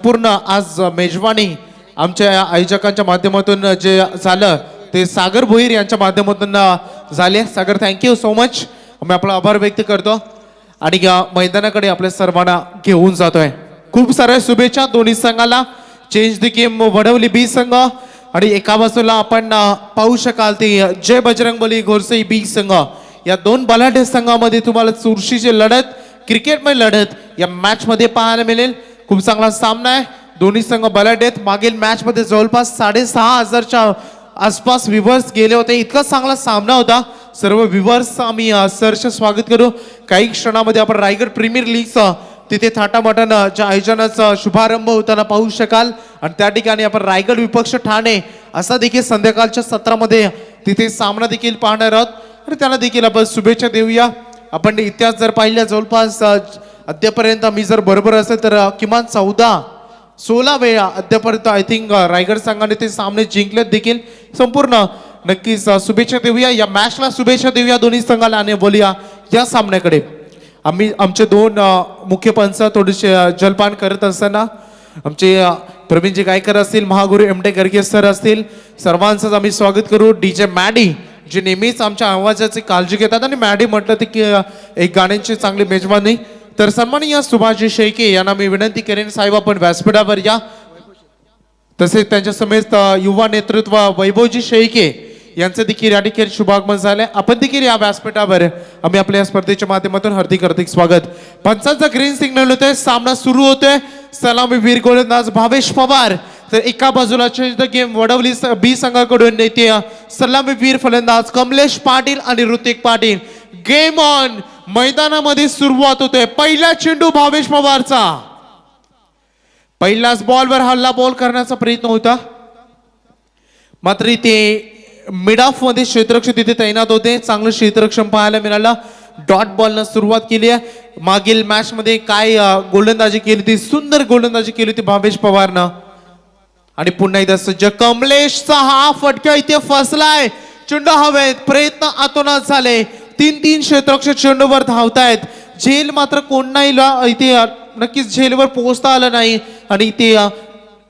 पूर्ण आज मेजवानी आमच्या आयोजकांच्या माध्यमातून जे झालं ते सागर भोईर यांच्या माध्यमातून झाले. सागर थँक्यू सो मच. आम्ही आपला आभार व्यक्त करतो आणि या मैदानाकडे आपल्या सर्वांना घेऊन जातोय. खूप साऱ्या शुभेच्छा दोन्ही संघाला. चेंज द गेम वडवली बी संघ आणि एका बाजूला आपण पाहू शकाल ते जय बजरंगबली घोरसई बी संघ. या दोन बलाढ्य संघामध्ये तुम्हाला चुरशीची लढत क्रिकेटमध्ये लढत या मॅच मध्ये पाहायला मिळेल. खूप चांगला सामना आहे. दोन्ही संघ बलाढ्य आहेत. मागील मॅच मध्ये जवळपास 6,500च्या आसपास व्ह्यूअर्स गेले होते. इतका चांगला सामना होता. सर्व व्ह्यूअर्स आम्ही सरचे स्वागत करू. काही क्षणामध्ये आपण रायगड प्रीमियर लीगचा तिथे थाटामाटानं आयोजनाचा शुभारंभ होताना पाहू शकाल आणि त्या ठिकाणी आपण रायगड विपक्ष ठाणे असा देखील संध्याकाळच्या सत्रामध्ये तिथे सामना देखील पाहणार आहोत आणि त्याला देखील आपण शुभेच्छा देऊया. आपण इतिहास जर पाहिला जवळपास अद्यापर्यंत मी जर बरोबर असेल तर किमान 14-16 वेळा अद्यापर्यंत आय थिंक रायगड संघाने ते सामने जिंकलेत देखील. संपूर्ण नक्कीच शुभेच्छा देऊया. या मॅचला शुभेच्छा देऊया दोन्ही संघाला आणि बोलूया या सामन्याकडे. आम्ही आमचे दोन मुख्य पंच थोडेसे जलपान करत असताना आमचे प्रवीणजी गायकर असतील, महागुरू एमटे गर्गे सर असतील, सर्वांचंच आम्ही स्वागत करू. डीजे मॅडी जे नेहमीच आमच्या आवाजाची काळजी घेतात आणि मॅडी म्हटलं ते की एक गाण्यांची चांगली मेजवानी. तर सन्माननीय सुभाषजी शेळके यांना मी विनंती करेन साहेब आपण व्यासपीठावर या. तसेच त्यांच्या समेत युवा नेतृत्व वैभवजी शेळके यांचं देखील या ठिकाणी शुभागमन झालंय. आपण देखील या व्यासपीठावर आम्ही आपल्या या स्पर्धेच्या माध्यमातून हार्दिक स्वागत. पंचांचा ग्रीन सिग्नल होतोय. सामना सुरू होतोय. सलामी वीर गोलंदाज भावेश पवार तर एका बाजूला चेंज द गेम वडवली बी संघाकडून येते सलामी वीर फलंदाज कमलेश पाटील आणि ऋतिक पाटील. Game on. मैदानामध्ये सुरुवात होते. पहिला चेंडू भावेश पवारचा. पहिल्याच बॉलवर हल्ला बॉल करण्याचा प्रयत्न होता मात्र इथे मिड ऑफ मध्ये क्षेत्ररक्षक तिथे तैनात होते. चांगलं क्षेत्ररक्षण पाहायला मिळालं. डॉट बॉलनं सुरुवात केली आहे. मागील मॅच मध्ये काय गोलंदाजी केली ती सुंदर गोलंदाजी केली होती भावेश पवारनं आणि पुन्हा एकदा सज्ज कमलेशचा हा फटका इथे फसलाय. चेंडू हवेत. प्रयत्न आतोनात झाले. 3-3 क्षेत्ररक्षक चेंडूवर धावतायत. झेल मात्र कोणाही इथे नक्कीच झेलवर पोहोचता आलं नाही आणि इथे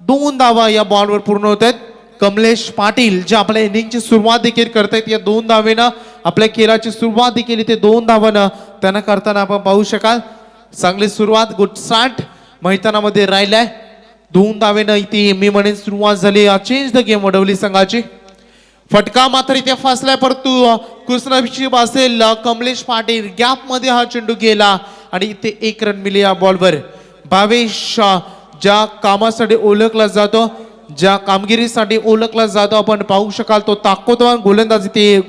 2 धावा या बॉलवर पूर्ण होत आहेत. कमलेश पाटील जे आपल्या इनिंगची सुरुवात देखील करतायत. या 2 धावेनं आपल्या खेळाची सुरुवात देखील इथे 2 धावानं त्यांना करताना आपण पाहू शकाल. चांगली सुरुवात गुड स्टार्ट मैदानामध्ये राहिलाय. 2 धावेनं इथे मी म्हणेन सुरुवात झाली चेंज द गेम वडवली संघाची. फटका मात्र इथे फसलाय परंतु कृष्णाभिषेक असेल कमलेश पाटील गॅप मध्ये हा चेंडू गेला आणि इथे 1 रन मिळाली या बॉलवर. भावेश ज्या कामासाठी ओळखला जातो ज्या कामगिरीसाठी ओळखला जातो आपण पाहू शकाल तो ताकदवान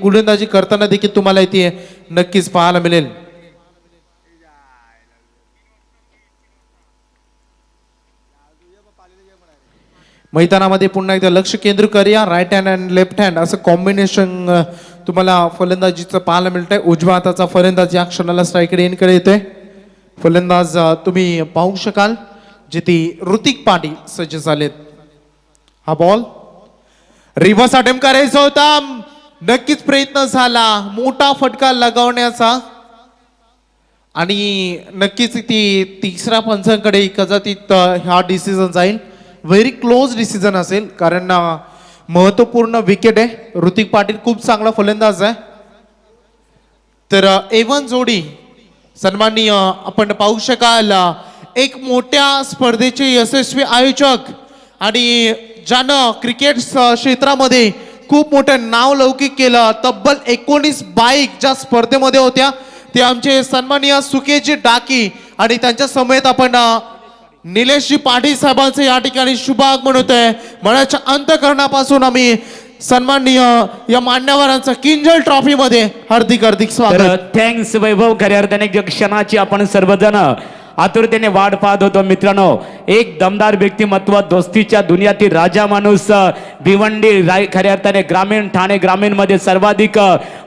गोलंदाजी करताना देखील तुम्हाला इथे नक्कीच पाहायला मिळेल. मैदानामध्ये पुन्हा एकदा लक्ष केंद्रित करूया. Right hand and left hand असं कॉम्बिनेशन तुम्हाला फलंदाजीचं पाहायला मिळतंय. उजव्या हाताचा फलंदाज या क्षणाला स्ट्राईक रेनकडे येतोय. फलंदाज तुम्ही पाहू शकाल जिथे ऋतिक पाटील सज्ज झालेत. हा बॉल रिव्हर्स अटेम्प्ट करायचा होता. नक्कीच प्रयत्न झाला मोठा फटका लगावण्याचा आणि नक्कीच ती तिसऱ्या पंचांकडे कदाचित हा डिसिजन जाईल. व्हेरी क्लोज डिसिजन असेल कारण महत्वपूर्ण विकेट आहे. ऋतिक पाटील खूप चांगला फलंदाज आहे. तर एवन जोडी सन्माननीय आपण पाहू शकाल एक मोठ्या स्पर्धेचे यशस्वी आयोजक आणि ज्यानं क्रिकेट क्षेत्रामध्ये खूप मोठं नाव लौकिक केलं. तब्बल 19 बाईक ज्या स्पर्धेमध्ये होत्या ते आमचे सन्माननीय सुकेजी डाकी आणि त्यांच्या समेत आपण निलेशजी पाटील साहेबांचे या ठिकाणी शुभागमन होत आहे. मनाच्या अंतःकरणापासून आम्ही सन्माननीय या मान्यवरांचा किंजल ट्रॉफी मध्ये हार्दिक स्वागत. थँक्स वैभव. खऱ्या अर्थाने क्षणाची आपण सर्वजण आतुरतेने वाट पाहत होतो. मित्रांनो एक दमदार व्यक्तिमत्व दोस्तीच्या दुनियातील राजा माणूस भिवंडी खऱ्या अर्थाने ग्रामीण ठाणे ग्रामीण मध्ये सर्वाधिक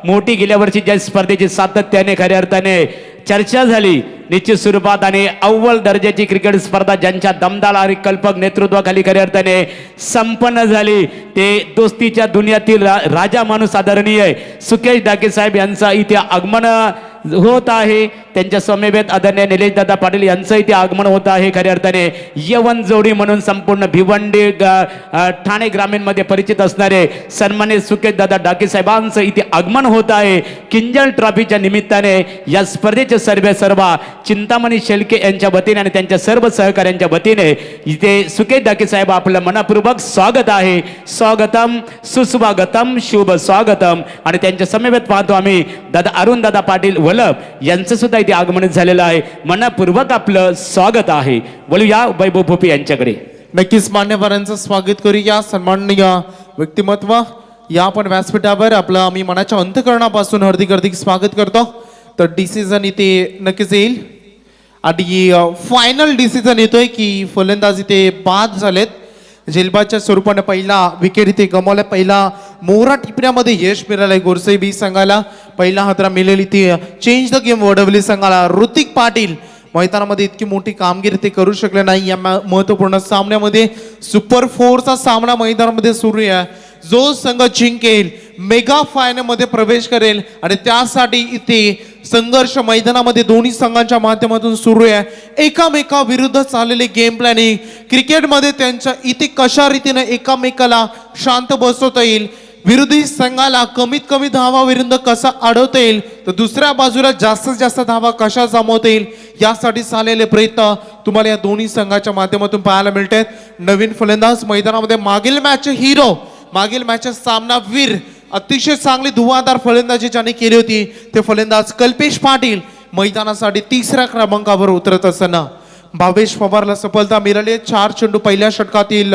मोठी गेल्या वर्षी ज्या स्पर्धेची सातत्याने खऱ्या अर्थाने चर्चा झाली निश्चित स्वरूपात आणि अव्वल दर्जाची क्रिकेट स्पर्धा ज्यांच्या दमदार आणि कल्पक नेतृत्वाखाली खऱ्या अर्थाने संपन्न झाली ते दोस्तीच्या दुनियातील राजा माणूस आदरणीय सुकेश डाके साहेब यांचा इथे आगमन होत आहे. त्यांच्या समवेत आदरणीय निलेश दादा पाटील यांचं इथे आगमन होत आहे. खऱ्या अर्थाने यवन जोडी म्हणून संपूर्ण भिवंडी ठाणे ग्रामीण मध्ये परिचित असणारे सन्मानित सुकेत दादा डाके साहेबांचं इथे आगमन होत आहे. किंजल ट्रॉफीच्या निमित्ताने या स्पर्धेचे सर्व चिंतामणी शेलके यांच्या वतीने आणि त्यांच्या सर्व सहकाऱ्यांच्या वतीने इथे सुकेत डाके साहेब आपलं मनपूर्वक स्वागत आहे. स्वागतम सुस्वागतम शुभ स्वागतम. आणि त्यांच्या समवेत पाहतो आम्ही दादा अरुण दादा पाटील वलभ यांचं सुद्धा इथे आगमन झालेलं आहे. मनपूर्वक आपलं स्वागत आहे. बोलूया वैभव भोपी यांच्याकडे. नक्कीच मान्यवरांचं स्वागत करूया. सन्माननीय व्यक्तिमत्व या आपण व्यासपीठावर आपलं आम्ही मनाच्या अंतःकरणापासून हार्दिक स्वागत करतो. तर डिसिजन इथे नक्कीच येईल आणि फायनल डिसिजन येतोय की फलंदाज इथे बाद झालेत. झेलबादच्या स्वरूपाने पहिला विकेट इथे गमावला. पहिला मोहरा टिपण्यामध्ये यश मिळालंय गोरसाई बी संघाला. पहिला हातरा मिळेल इथे चेंज द गेम वडवली संघाला. ऋतिक पाटील मैदानामध्ये इतकी मोठी कामगिरी ते करू शकले नाही या महत्वपूर्ण सामन्यामध्ये. सुपर 4चा सामना मैदानामध्ये सुरू आहे. जो संघ जिंकेल मेगा फायनल मध्ये प्रवेश करेल आणि त्यासाठी इथे संघर्ष मैदानामध्ये दोन्ही संघांच्या माध्यमातून सुरू आहे. एकामेका विरुद्ध चाललेले गेम प्लॅनिंग क्रिकेटमध्ये त्यांच्या इथे कशा रीतीने एकामेकाला शांत बसवता येईल, विरोधी संघाला कमीत कमी धावा विरुद्ध कसा अडवता येईल, तर दुसऱ्या बाजूला जास्तीत जास्त धावा कशा जमवता येईल यासाठी चाललेले प्रयत्न तुम्हाला या दोन्ही संघाच्या माध्यमातून पाहायला मिळतात. नवीन फलंदाज मैदानामध्ये मागील मॅचचे हिरो, मागील मॅचचे सामनावीर, अतिशय चांगली धुवाधार फलंदाजी ज्याने केली होती ते फलंदाज कल्पेश पाटील मैदानासाठी 3ऱ्या क्रमांकावर उतरत असताना भावेश पवारला सफलता मिळाली. 4 चेंडू पहिल्या षटकातील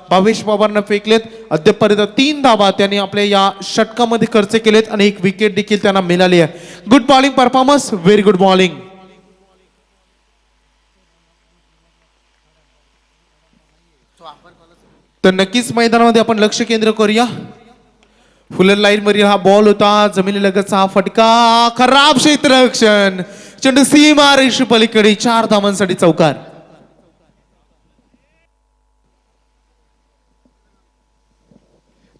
भावेश पवारनं फेकलेत. अद्यापर्यंत 3 धावा त्यांनी आपल्या या षटकामध्ये खर्च केलेत आणि 1 विकेट देखील त्यांना मिळाली आहे. Good bowling performance, very good bowling. तर नक्कीच मैदानामध्ये आपण लक्ष केंद्र करूया. फुलर लाईन वरील हा बॉल होता. जमिनीलगतचा हा फटका, खराब क्षेत्ररक्षण, चेंडू सीमा रेषे पलीकडे. 4 धावांसाठी चौकार.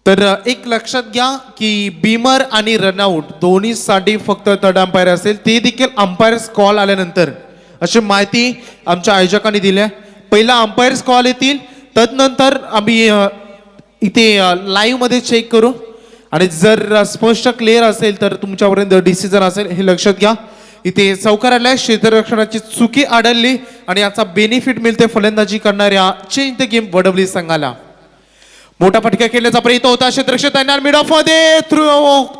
तर एक लक्षात घ्या की बीमर आणि रनआउट दोन्ही साठी फक्त थर्ड अंपायर असेल, ते देखील अंपायर्स कॉल आल्यानंतर, अशी माहिती आमच्या आयोजकांनी दिली. पहिला अंपायर्स कॉल येतील, तदनंतर आम्ही इथे लाईव्ह मध्ये चेक करू आणि जर स्पष्ट क्लिअर असेल तर तुमच्यापर्यंत डिसिजन असेल, हे लक्षात घ्या. इथे चौकार आलाय, क्षेत्ररक्षणाची चुकी आढळली आणि याचा बेनिफिट मिळते फलंदाजी करणाऱ्या चेंज द गेम वडवली संघाला. मोठा फटका खेळण्याचा प्रयत्न होता, क्षेत्ररक्षक तयार, मिड ऑफ मध्ये थ्रू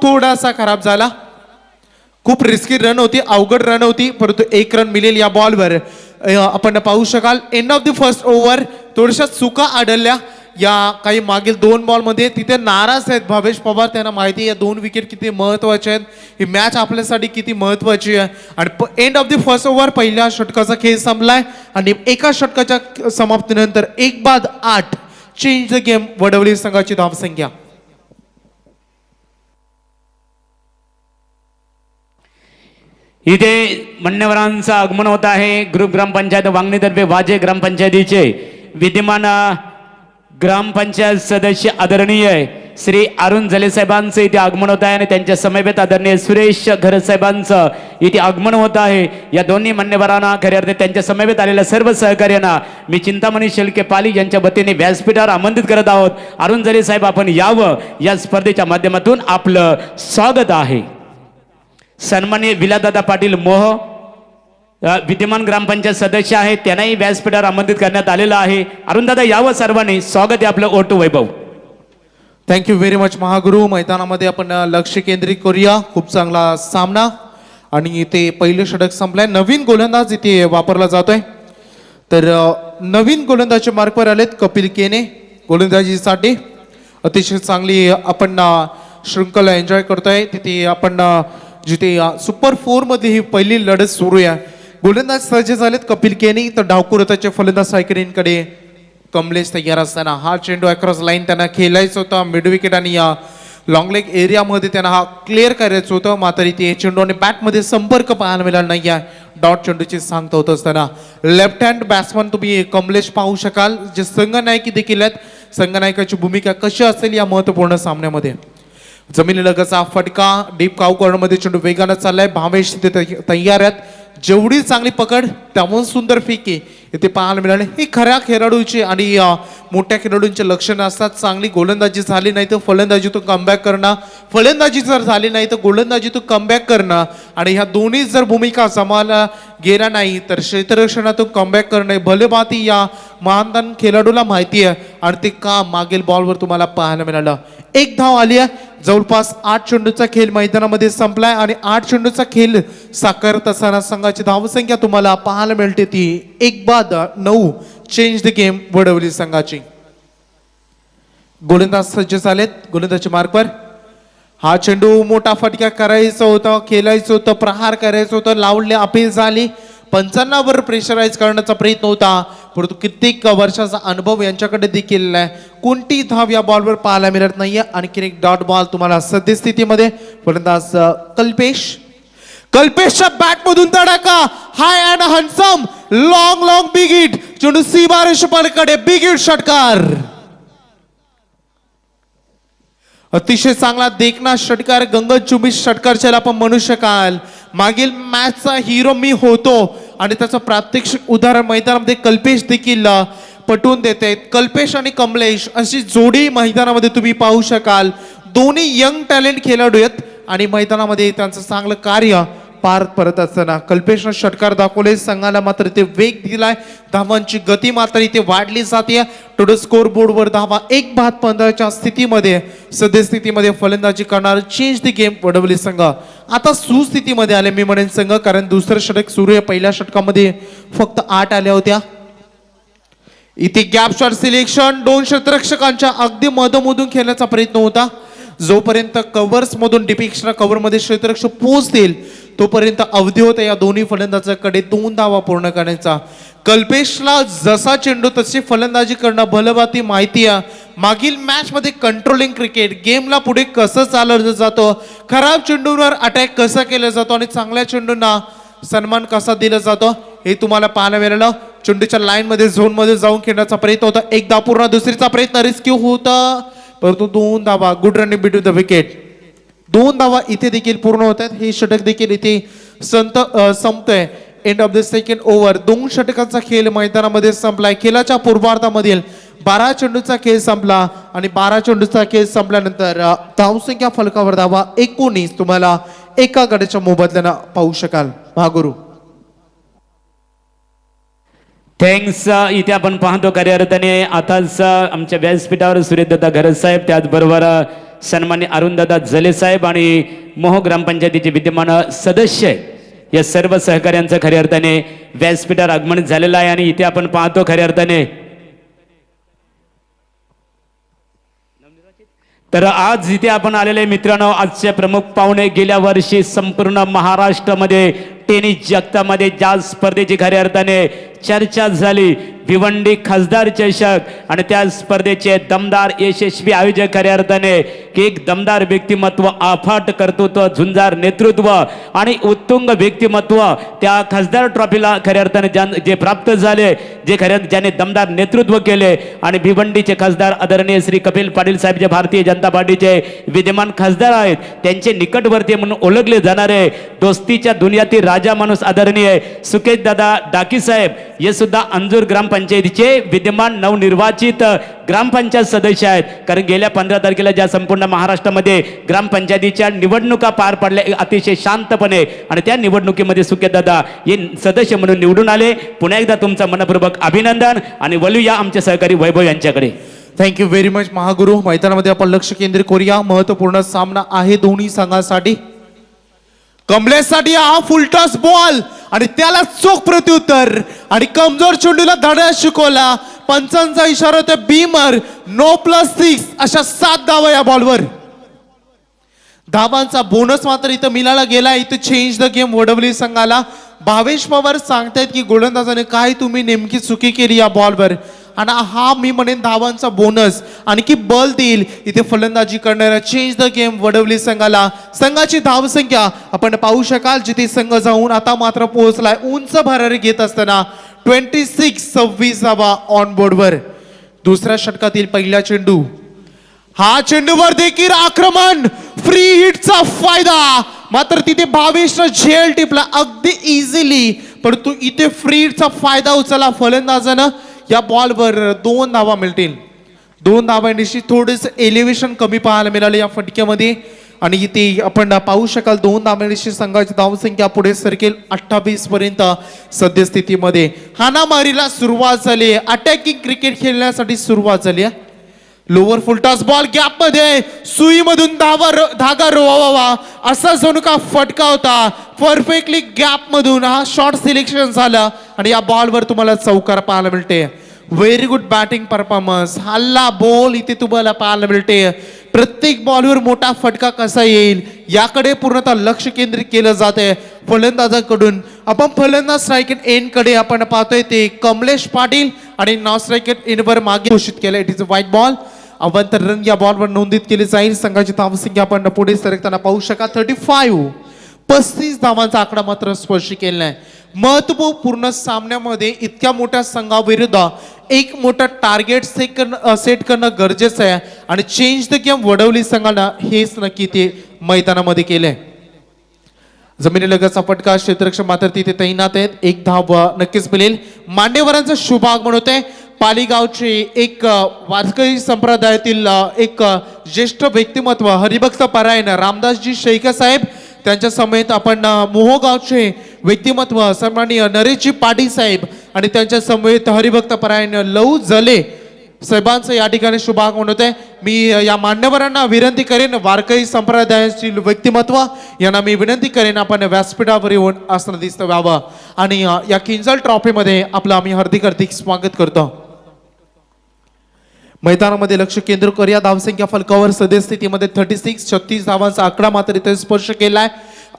थोडासा खराब झाला. खूप रिस्की रन होती, अवघड रन होती, परंतु 1 रन मिळेल या बॉलवर. आपण पाहू शकाल end of the first over थोड्याशा चुका आढळल्या या काही मागील 2 बॉलमध्ये. तिथे नाराज आहेत भावेश पवार. त्यांना माहिती या 2 विकेट किती महत्वाचे आहेत, ही मॅच आपल्यासाठी किती महत्वाची आहे. आणि end of the first over पहिल्या षटकाचा खेळ संपलाय आणि एका षटकाच्या समाप्तीनंतर 1 बाद 8 चेंज द गेम वडवली संघाची धावसंख्या. इथे मान्यवरांचं आगमन होत आहे. ग्रुप ग्रामपंचायत वांगणीतर्फे वाजे ग्रामपंचायतीचे विद्यमान ग्रामपंचायत सदस्य आदरणीय श्री अरुण जले साहेबांचं इथे आगमन होत आहे आणि त्यांच्या समवेत आदरणीय सुरेश घर साहेबांचं इथे आगमन होत आहे. या दोन्ही मान्यवरांना खऱ्या अर्थाने त्यांच्या समवेत आलेल्या सर्व सहकार्यांना मी चिंतामणी शेलके पाली यांच्या वतीने व्यासपीठावर आमंत्रित करत आहोत. अरुण जले साहेब आपण यावं, या स्पर्धेच्या माध्यमातून आपलं स्वागत आहे. सन्माननीय विलादादा पाटील मोह विद्यमान ग्रामपंचायत सदस्य आहेत, त्यांनाही व्यासपीठावर आमंत्रित करण्यात आलेलं आहे. अरुणदादा यावं सर्वांनी, स्वागत आहे आपलं. ओटू वैभव. Thank you very much Mahaguru. मैदानामध्ये आपण लक्ष केंद्रित करूया. खूप चांगला सामना आणि इथे पहिलं षटक संपलंय. नवीन गोलंदाज इथे वापरला जातोय. तर नवीन गोलंदाजचे मार्कवर आलेत कपिल केने. गोलंदाजीसाठी अतिशय चांगली आपण शृंखला एन्जॉय करतोय. तिथे आपण जिथे सुपर 4 मध्ये ही पहिली लढत सुरू आहे. गोलंदाज सज्ज झालेत कपिल केनी, तर डावकुरताचे फलंदाज सायकरींकडे कमलेश तयार असताना हा चेंडू अक्रॉस लाईन त्यांना खेळायचा होता मिड विकेट आणि या लॉंग लेग एरियामध्ये त्यांना हा क्लिअर करायचं होतं. मात्र इथे चेंडू आणि बॅटमध्ये संपर्क पाहायला मिळाला नाही आहे. डॉट चेंडूची सांगता होत असताना लेफ्ट हँड बॅट्समन तुम्ही कमलेश पाहू शकाल, जे संघनायकी देखील आहेत. संघनायकाची भूमिका कशी असेल या महत्वपूर्ण सामन्यामध्ये. जमिनीलगतचा फटका डीप काऊ कॉर्नरमध्ये चेंडू वेगानं चाललाय. भावेश तिथे तयार आहेत. जेवढी चांगली पकड त्याहून सुंदर फेकी इथे पाहायला मिळाले. ही खऱ्या खेळाडूची आणि मोठ्या खेळाडूंचे लक्षणं असतात. चांगली गोलंदाजी झाली नाही तर फलंदाजीतून कमबॅक करणं, फलंदाजी जर झाली नाही तर गोलंदाजीतून कमबॅक करणं, आणि ह्या दोन्ही जर भूमिका जमायला गेल्या नाही तर क्षेत्ररक्षणातून कमबॅक करणे भलेभाती या महान खेळाडूला माहिती आहे, आणि ते काम मागील बॉलवर तुम्हाला पाहायला मिळालं. एक धाव आली आहे. जवळपास 8 चेंडूचा खेळ मैदानामध्ये संपलाय आणि 8 चेंडूचा खेळ साकारत असताना संघाची धावसंख्या तुम्हाला पाहायला मिळते ती 1-9. चेंज द गेम वडवली संघाची. गोलंदाज सज्ज झालेत. गोलंदाजच्या मार्कवर हा चेंडू मोठा फटका करायचा होता, खेळायचं होतं, प्रहार करायचं होतं, लावले अपील झाली. 55 प्रेशराईज करण्याचा प्रयत्न होता, परंतु कित्येक वर्षाचा अनुभव यांच्याकडे देखील कोणती धाव या बॉलवर पाहायला मिळत नाहीये. आणखी एक डॉट बॉल तुम्हाला सद्यस्थितीमध्ये. फलंदाज कल्पेशच्या बॅट मधून तडाखा. High and handsome long long big hit. चेंडू सीमारेषे पलीकडे बिग हिट षटकार. अतिशय चांगला देखना षटकार, गंगत चुंबीश षटकार ज्याला आपण म्हणू शकाल. मागील मॅचचा हिरो मी होतो आणि त्याचं प्रात्यक्षिक उदाहरण मैदानामध्ये कल्पेश देखील पटवून देते. कल्पेश आणि कमलेश अशी जोडी मैदानामध्ये तुम्ही पाहू शकाल. दोन्ही यंग टॅलेंट खेळाडू आहेत आणि मैदानामध्ये त्यांचं चांगलं कार्य पार पडत असताना कल्पेशनं षटकार दाखवले. संघाला मात्र इथे वेग दिलाय. धावांची गती मात्र इथे वाढली जाते. टोटल स्कोर बोर्डवर धावा 1-15च्या स्थितीमध्ये सद्यस्थितीमध्ये फलंदाजी करणार चेंज द गेम वडवली संघ आता सुस्थितीमध्ये आले मी म्हणेन संघ, कारण दुसरं षटक सुरू आहे. पहिल्या षटकामध्ये फक्त 8 आल्या होत्या. इथे गॅप शॉट सिलेक्शन 2 क्षेत्ररक्षकांच्या अगदी मधोमधून खेळण्याचा प्रयत्न होता. जोपर्यंत कव्हर्स मधून डिपिक्शन कव्हर मध्ये क्षेत्ररक्षक पोहोचतील तोपर्यंत अवधी होता या दोन्ही फलंदाजाकडे 2 धावा पूर्ण करण्याचा. कल्पेशला जसा चेंडू तशी फलंदाजी करणं भलभाती माहिती आहे. मागील मॅच मध्ये कंट्रोलिंग क्रिकेट गेमला पुढे कसं चालवलं जातो, खराब चेंडूंवर अटॅक कसा केला जातो आणि चांगल्या चेंडूंना सन्मान कसा दिला जातो हे तुम्हाला पाहायला मिळालं. चेंडूच्या लाईन मध्ये झोन मध्ये जाऊन खेळण्याचा प्रयत्न होता. एकदा पूर्ण, दुसरीचा प्रयत्न रिस्क्यू होता, परंतु 2 धावा. Good running between the wicket. 2 धावा इथे देखील पूर्ण होत आहेत. हे षटक देखील इथे संपतंय. End of the second over. 2 षटकांचा खेळ मैदानामध्ये संपलाय. खेळाच्या पूर्वार्धामधील 12 चेंडूचा खेळ संपला आणि 12 चेंडूचा खेळ संपल्यानंतर धावसंख्या फलकावर धावा 19 तुम्हाला एका गड्याच्या मोबदल्यानं पाहू शकाल. महागुरु थँक्स. इथे आपण पाहतो कार्यरताने आताच आमच्या व्यासपीठावर सुरेशदादा घरत साहेब, त्याचबरोबर सन्मान्य अरुणदादा जले साहेब आणि मोह ग्रामपंचायतीचे विद्यमान सदस्य या सर्व सहकार्यांचं खऱ्या अर्थाने व्यासपीठावर आगमन झालेलं आहे. आणि इथे आपण पाहतो खऱ्या अर्थाने तर आज इथे आपण आलेले मित्रांनो, आजचे प्रमुख पाहुणे गेल्या वर्षी संपूर्ण महाराष्ट्रामध्ये टेनिस जगतामध्ये ज्या स्पर्धेची खऱ्या अर्थाने चर्चा झाली, भिवंडी खासदार चषक, आणि त्या स्पर्धेचे दमदार यशस्वी आयोजक खऱ्या अर्थाने की एक दमदार व्यक्तिमत्व, अफाट कर्तृत्व, झुंजार नेतृत्व आणि उत्तुंग व्यक्तिमत्व त्या खासदार ट्रॉफीला खऱ्या अर्थाने जे प्राप्त झाले, जे खऱ्या ज्याने दमदार नेतृत्व केले. आणि भिवंडीचे खासदार आदरणीय श्री कपिल पाटील साहेब जे भारतीय जनता पार्टीचे विद्यमान खासदार आहेत, त्यांचे निकटवर्ती म्हणून ओळखले जाणारे दोस्तीच्या दुनियातील राजा माणूस आदरणीय सुकेश दादा डाकी साहेब हे सुद्धा अंजूर ग्रामपंचायतीचे विद्यमान नवनिर्वाचित ग्रामपंचायत सदस्य आहेत. कारण गेल्या 15 तारखेला ज्या संपूर्ण महाराष्ट्रामध्ये ग्रामपंचायतीच्या निवडणुका पार पडल्या अतिशय शांतपणे, आणि त्या निवडणुकीमध्ये सुकेश दादा हे सदस्य म्हणून निवडून आले. पुन्हा एकदा तुमचं मनपूर्वक अभिनंदन. आणि वळूया आमचे सहकारी वैभव यांच्याकडे. Thank you very much Mahaguru. मैदानामध्ये आपण लक्ष केंद्रित करूया. महत्वपूर्ण सामना आहे दोन्ही संघांसाठी. कमलेशसाठी हा फुलटॉस बॉल आणि त्याला चोख प्रत्युत्तर आणि कमजोर चेंडूला धडा शिकवला. पंचांचा इशारा होता बीमर. 9+6 अशा 7 धावा या बॉलवर. धावांचा बोनस मात्र इथं मिळाला गेला. इथं चेंज द गेम वडवली संघाला. भावेश पवार सांगतायत की गोलंदाजाने काय तुम्ही नेमकी चुकी केली या बॉलवर, आणि हा मी म्हणेन धावांचा बोनस आणखी बल देईल इथे फलंदाजी करणाऱ्या चेंज द गेम वडवली संघाला. संघाची धावसंख्या आपण पाहू शकाल जिथे संघ जाऊन आता मात्र पोहोचलाय उंच भरारी घेत असताना 26-26 धावा ऑन बोर्डवर. दुसऱ्या षटकातील पहिला चेंडू. हा चेंडूवर देखील आक्रमण फ्री हिटचा फायदा, मात्र तिथे भावेशनं झेल टिपला अगदी इझिली, परंतु इथे फ्री हिटचा फायदा उचलला फलंदाजानं. या बॉलवर 2 धावा मिळतील. 2 धावांशी थोडेसे एलिव्हेशन कमी पाहायला मिळाले या फटक्यामध्ये आणि इथे आपण पाहू शकाल 2 धावांशी संघाची धावसंख्या पुढे सरकेल 28 पर्यंत सद्यस्थितीमध्ये. हाणामारीला सुरुवात झाली, अटॅकिंग क्रिकेट खेळण्यासाठी सुरुवात झाली. लोअर फुलटॉस बॉल गॅप मध्ये सुईमधून धागा रोवावा असा जणू का फटका होता. परफेक्टली गॅप मधून हा शॉट सिलेक्शन झाला आणि या बॉलवर तुम्हाला चौकार पाहायला मिळते. Very good batting performance. हल्ला बॉल इथे तुम्हाला पाहायला मिळते. प्रत्येक बॉलवर मोठा फटका कसा येईल याकडे पूर्णतः लक्ष केंद्रित केलं जाते फलंदाजाकडून. आपण फलंदाज स्ट्राईक एंड कडे आपण पाहतोय ते कमलेश पाटील आणि नॉन स्ट्राईक एंड वर मागे घोषित केलं. It is a wide ball. अवंतर रन या बॉलवर नोंदित केली जाईल. संघाची धावसंख्या आपण पुढे सरकताना पाहू शका 35 धावांचा आकडा मात्र स्पर्श केला नाही. महत्वपूर्ण सामन्यामध्ये इतक्या मोठ्या संघाविरुद्ध एक मोठं टार्गेट सेट करणं गरजेचं आहे आणि चेंज द गेम वडवली संघानं हेच नक्की ते मैदानामध्ये केलंय. जमिनीलगतचा फटका क्षेत्ररक्षक मात्र तिथे तैनात आहेत. 1 धाव नक्कीच मिळेल. मांडेवरांचं शुभ आगमन होतंय. पालीगावचे एक वारकरी संप्रदायातील एक ज्येष्ठ व्यक्तिमत्व हरिभक्त परायण रामदासजी शेळके साहेब त्यांच्या समेत आपण मोहोगावचे व्यक्तिमत्व सन्माननीय नरेशजी पाटील साहेब आणि त्यांच्या समेत हरिभक्त परायण लऊ जले साहेबांचं या ठिकाणी शुभागमन होत आहे. मी या मान्यवरांना विनंती करेन, वारकरी संप्रदायातील व्यक्तिमत्व यांना मी विनंती करेन आपण व्यासपीठावर येऊन असणं दिसतं व्हावं आणि या किंजल ट्रॉफीमध्ये आपलं आम्ही हार्दिक स्वागत करतो. मैदानामध्ये लक्ष केंद्रित करूया. धावसंख्या फलकावर सद्यस्थितीमध्ये 36 धावांचा आकडा मात्र इथे स्पर्श केलाय.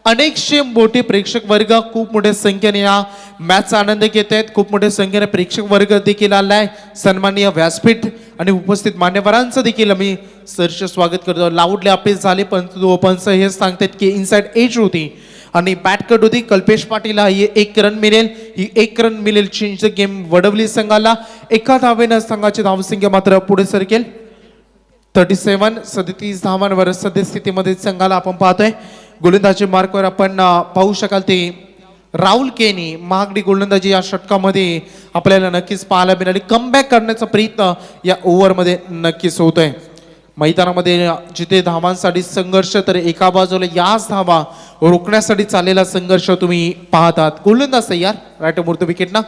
अनेकशे मोठे प्रेक्षक वर्ग खूप मोठ्या संख्येने या मॅचचा आनंद घेत आहेत. खूप मोठ्या संख्येने प्रेक्षक वर्ग देखील आलाय. सन्माननीय व्यासपीठ आणि उपस्थित मान्यवरांचं देखील मी सरचे स्वागत करतो. लाऊडली अपील झाली पण पंच हे सांगतात की इनसाइड एज होती आणि बॅट कट होती. कल्पेश पाटील ही 1 रन मिळेल. ही 1 रन मिळेल. चेंज द गेम वडवली संघाला. एका धावेनं संघाची धावसंख्या मात्र पुढे सरकेल 37 धावांवर सद्यस्थितीमध्ये संघाला आपण पाहतोय. गोलंदाजी मार्कवर आपण पाहू शकाल ते राहुल केनी महागडी गोलंदाजी या षटकामध्ये आपल्याला नक्कीच पाहायला मिळाली. कमबॅक करण्याचा प्रयत्न या ओव्हरमध्ये नक्कीच होतोय. मैदानामध्ये जिथे धावांसाठी संघर्ष तर एका बाजूला याच धावा रोखण्यासाठी चाललेला संघर्ष तुम्ही पाहतात. गोलंदाज तयार राईट मूर्त विकेटना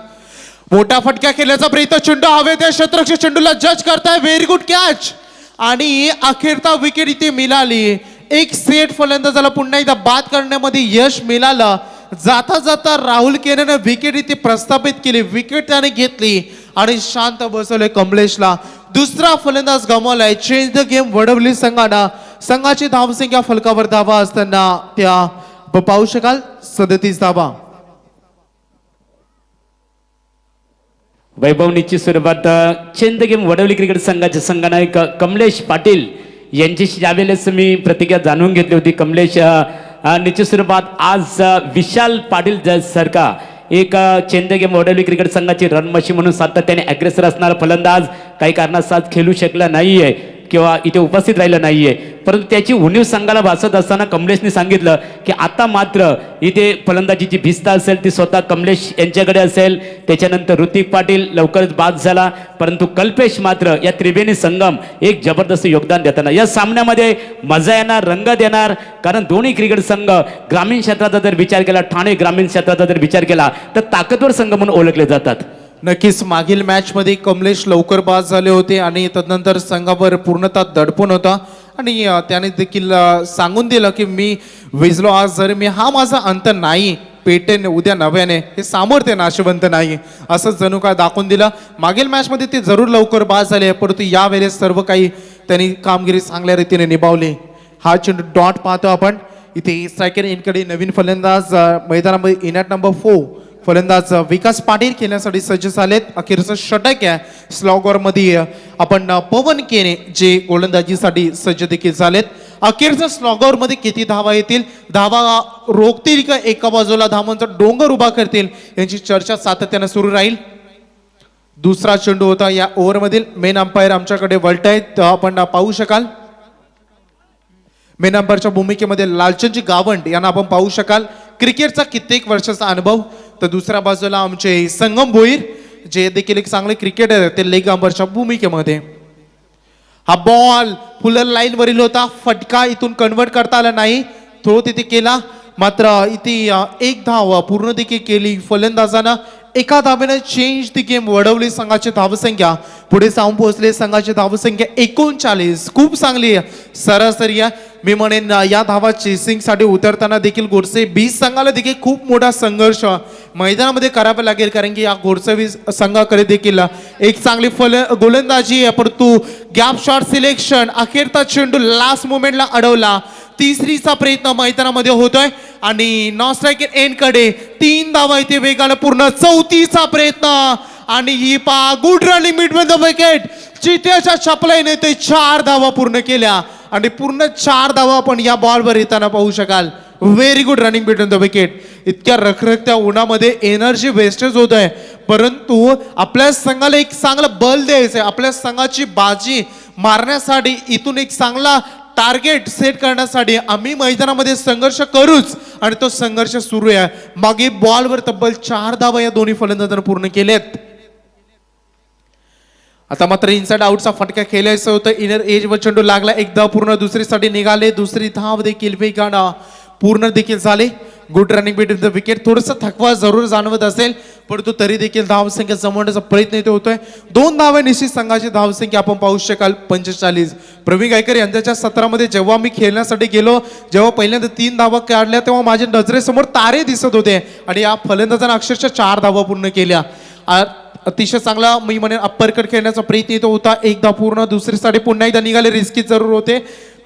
मोठा फटका केल्याचा प्रयत्न. चेंडू हवेत आहे. क्षेत्ररक्षक चेंडूला जज करताय. व्हेरी गुड कॅच आणि अखेरता विकेट इथे मिळाली. एक सेट फलंदाजाला पुन्हा एकदा बाद करण्यामध्ये यश मिळालं. जाता जाता राहुल केनेनं विकेट इथे प्रस्थापित केली. विकेट त्याने घेतली आणि शांत बसवले कमलेशला. दुसरा फलंदाज गमावलाय. चेंज द गेम वडवली संघानं. संघाची धावसंख्या फलकावर धावा असताना त्या पाहू शकाल 37 धावा. वैभवनीची सुरुवात change the game Wadavali cricket संघाच्या संघनायक कमलेश पाटील यांच्याशी ज्यावेळेस मी प्रतिक्रिया जाणून घेतली होती. कमलेश निश्चित स्वरूपात आज विशाल पाटील सारखा एक change the game Wadavali cricket संघाची रणमशी म्हणून सातत्याने अग्रेसर असणारा फलंदाज काही कारणास्तव खेळू शकला नाहीये किंवा इथे उपस्थित राहिलं नाहीये. परंतु त्याची उणीव संघाला भासत असताना कमलेशने सांगितलं की आता मात्र इथे फलंदाजीची भिस्त असेल ती स्वतः कमलेश यांच्याकडे असेल. त्याच्यानंतर ऋतिक पाटील लवकरच बाद झाला. परंतु कल्पेश मात्र या त्रिवेणी संगम एक जबरदस्त योगदान देताना या सामन्यामध्ये मजा येणार, रंगत येणार. कारण दोन्ही क्रिकेट संघ ग्रामीण क्षेत्राचा जर विचार केला, ठाणे ग्रामीण क्षेत्राचा जर विचार केला तर ताकदवर संघ म्हणून ओळखले जातात. नक्कीच मागील मॅच मध्ये कमलेश लवकर बाद झाले होते आणि तदनंतर संघावर पूर्णतः दडपण होता आणि त्याने देखील सांगून दिलं की मी विजलो आज जर मी हा माझा अंत नाही, पेटेन उद्या नव्याने, हे सामर्थ्य नाशवंत नाही असं जणू काय दाखवून दिलं. मागील मॅच मध्ये ते जरूर लवकर बाद झाले परंतु यावेळेस सर्व काही त्यांनी कामगिरी चांगल्या रीतीने निभावली. हा चेंडू डॉट पाहतो आपण इथे. स्ट्रायकर इनकडे नवीन फलंदाज मैदानामध्ये इनॅट नंबर 4 फलंदाज विकास पाटील खेळण्यासाठी सज्ज झालेत. अखेरचं षटक आहे स्लॉगर मध्ये आपण पवन केने जे गोलंदाजीसाठी सज्ज देखील झालेत. अखेरचं स्लॉगर मध्ये किती धावा येतील, धावा रोखतील का एका बाजूला धावांचा डोंगर उभा करतील यांची चर्चा सातत्याने सुरू राहील. दुसरा चेंडू होता या ओव्हर मधील. मेन अंपायर आमच्याकडे वळतायत आपण पाहू शकाल. मेन अंपायरच्या भूमिकेमध्ये लालचंदजी गावंड यांना आपण पाहू शकाल. क्रिकेटचा कित्येक वर्षाचा अनुभव. तर दुसऱ्या बाजूला आमचे संगम भोईर जे देखील एक चांगले क्रिकेटर आहेत, ते लेग अंपायरच्या भूमिकेमध्ये. हा बॉल फुलर लाईन वरील होता, फटका इथून कन्वर्ट करता आला नाही, थ्रो तिथे केला, मात्र इथे एक धाव पूर्ण देखील केली फलंदाजानं. एका धावेने चेंज दी गेम वडवली संघाची धावसंख्या. पुढे जाऊन पोहोचले संघाची धावसंख्या 39. खूप चांगली सरासरी आहे. मी म्हणेन या धावा चेसिंग साठी उतरताना देखील गोडसे 20 संघाला देखील खूप मोठा संघर्ष मैदानामध्ये करावा लागेल, कारण की या गोडसे संघाकडे देखील एक चांगली गोलंदाजी आहे, परंतु गॅप शॉट सिलेक्शन अखेरचा चेंडू लास्ट मोमेंटला अडवला. तिसरीचा प्रयत्न मैदानामध्ये होतोय आणि नॉन स्ट्राईक एंड कडे 3 धावा इथे वेगानं पूर्ण. चौथीचा प्रयत्न आणि ही पा good running mid the wicket. चित्याच्या छपलाईने ते 4 धावा पूर्ण केल्या आणि पूर्ण 4 धावा आपण या बॉलवर येताना पाहू शकाल. Very good running between the wicket. इतक्या रखरखत्या उन्हामध्ये एनर्जी वेस्टेज होत आहे, परंतु आपल्या संघाला एक चांगलं बल द्यायचंय. आपल्या संघाची बाजी मारण्यासाठी इथून एक चांगला टार्गेट सेट करण्यासाठी आम्ही मैदानामध्ये संघर्ष करूच आणि तो संघर्ष सुरू आहे. मागे बॉलवर तब्बल 4 धावा या दोन्ही फलंदाजांनी पूर्ण केलेत. आता मात्र इनसाइड आउटचा फटका खेळायचा होता. इनर एज वर चेंडू लागला, एक धाव पूर्ण दुसरीसाठी निघाले. दुसरी धाव देखील वेगानं पूर्ण देखील झाले. Good running between the wicket. थोडंसं थकवा जरूर जाणवत असेल, परंतु तरी देखील धावसंख्या जमवण्याचा प्रयत्न इथे होतोय. 2 धावे निश्चित संघाची धावसंख्या आपण पाहू शकाल 45. प्रवीण गायकर यांच्या सत्रामध्ये जेव्हा मी खेळण्यासाठी गेलो, जेव्हा पहिल्यांदा 3 धावा काढल्या, तेव्हा माझ्या नजरेसमोर तारे दिसत होते आणि या फलंदाजांना अक्षरशः 4 धावा पूर्ण केल्या. अतिशय चांगला मी म्हणेन अप्पर कट खेळण्याचा प्रयत्न इथं होता. एकदा पूर्ण दुसरीसाठी पुन्हा एकदा निघाले. रिस्की जरूर होते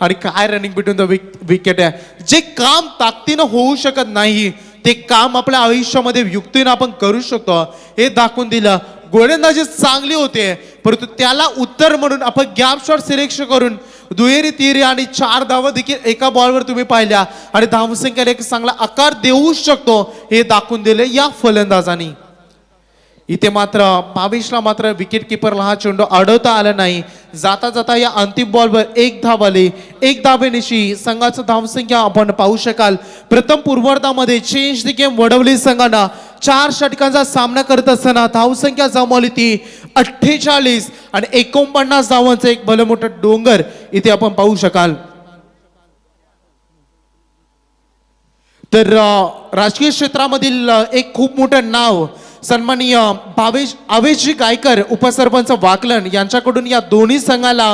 आणि काय रनिंग बिटवीन द विकेट आहे. जे काम ताकदीनं होऊ शकत नाही ते काम आपल्या आयुष्यामध्ये युक्तीनं आपण करू शकतो हे दाखवून दिलं. गोलंदाजी चांगली होते, परंतु त्याला उत्तर म्हणून आपण गॅप शॉट सिलेक्शन करून दुहेरी तिहेरी आणि 4 धावा देखील एका बॉलवर तुम्ही पाहिल्या आणि धावसंख्येला एक चांगला आकार देऊ शकतो हे दाखवून दिले या फलंदाजांनी. इथे मात्र 22ला मात्र विकेट किपरला हा चेंडू अडवता आला नाही. जाता जाता या अंतिम बॉलवर 1 धाव आली. 1 धावेनिशी संघाचं धावसंख्या आपण पाहू शकाल. प्रथम पूर्वार्धामध्ये चेंज दी गेम वडवली संघानं. 4 षटकांचा सामना करत असताना धावसंख्या जमवली ती 48 आणि 49 धावांचं एक भलं मोठं डोंगर इथे आपण पाहू शकाल. तर राजकीय क्षेत्रामधील एक खूप मोठं नाव सन्माननीय आवेशजी गायकर उपसरपंच वाकलन यांच्याकडून या दोन्ही संघाला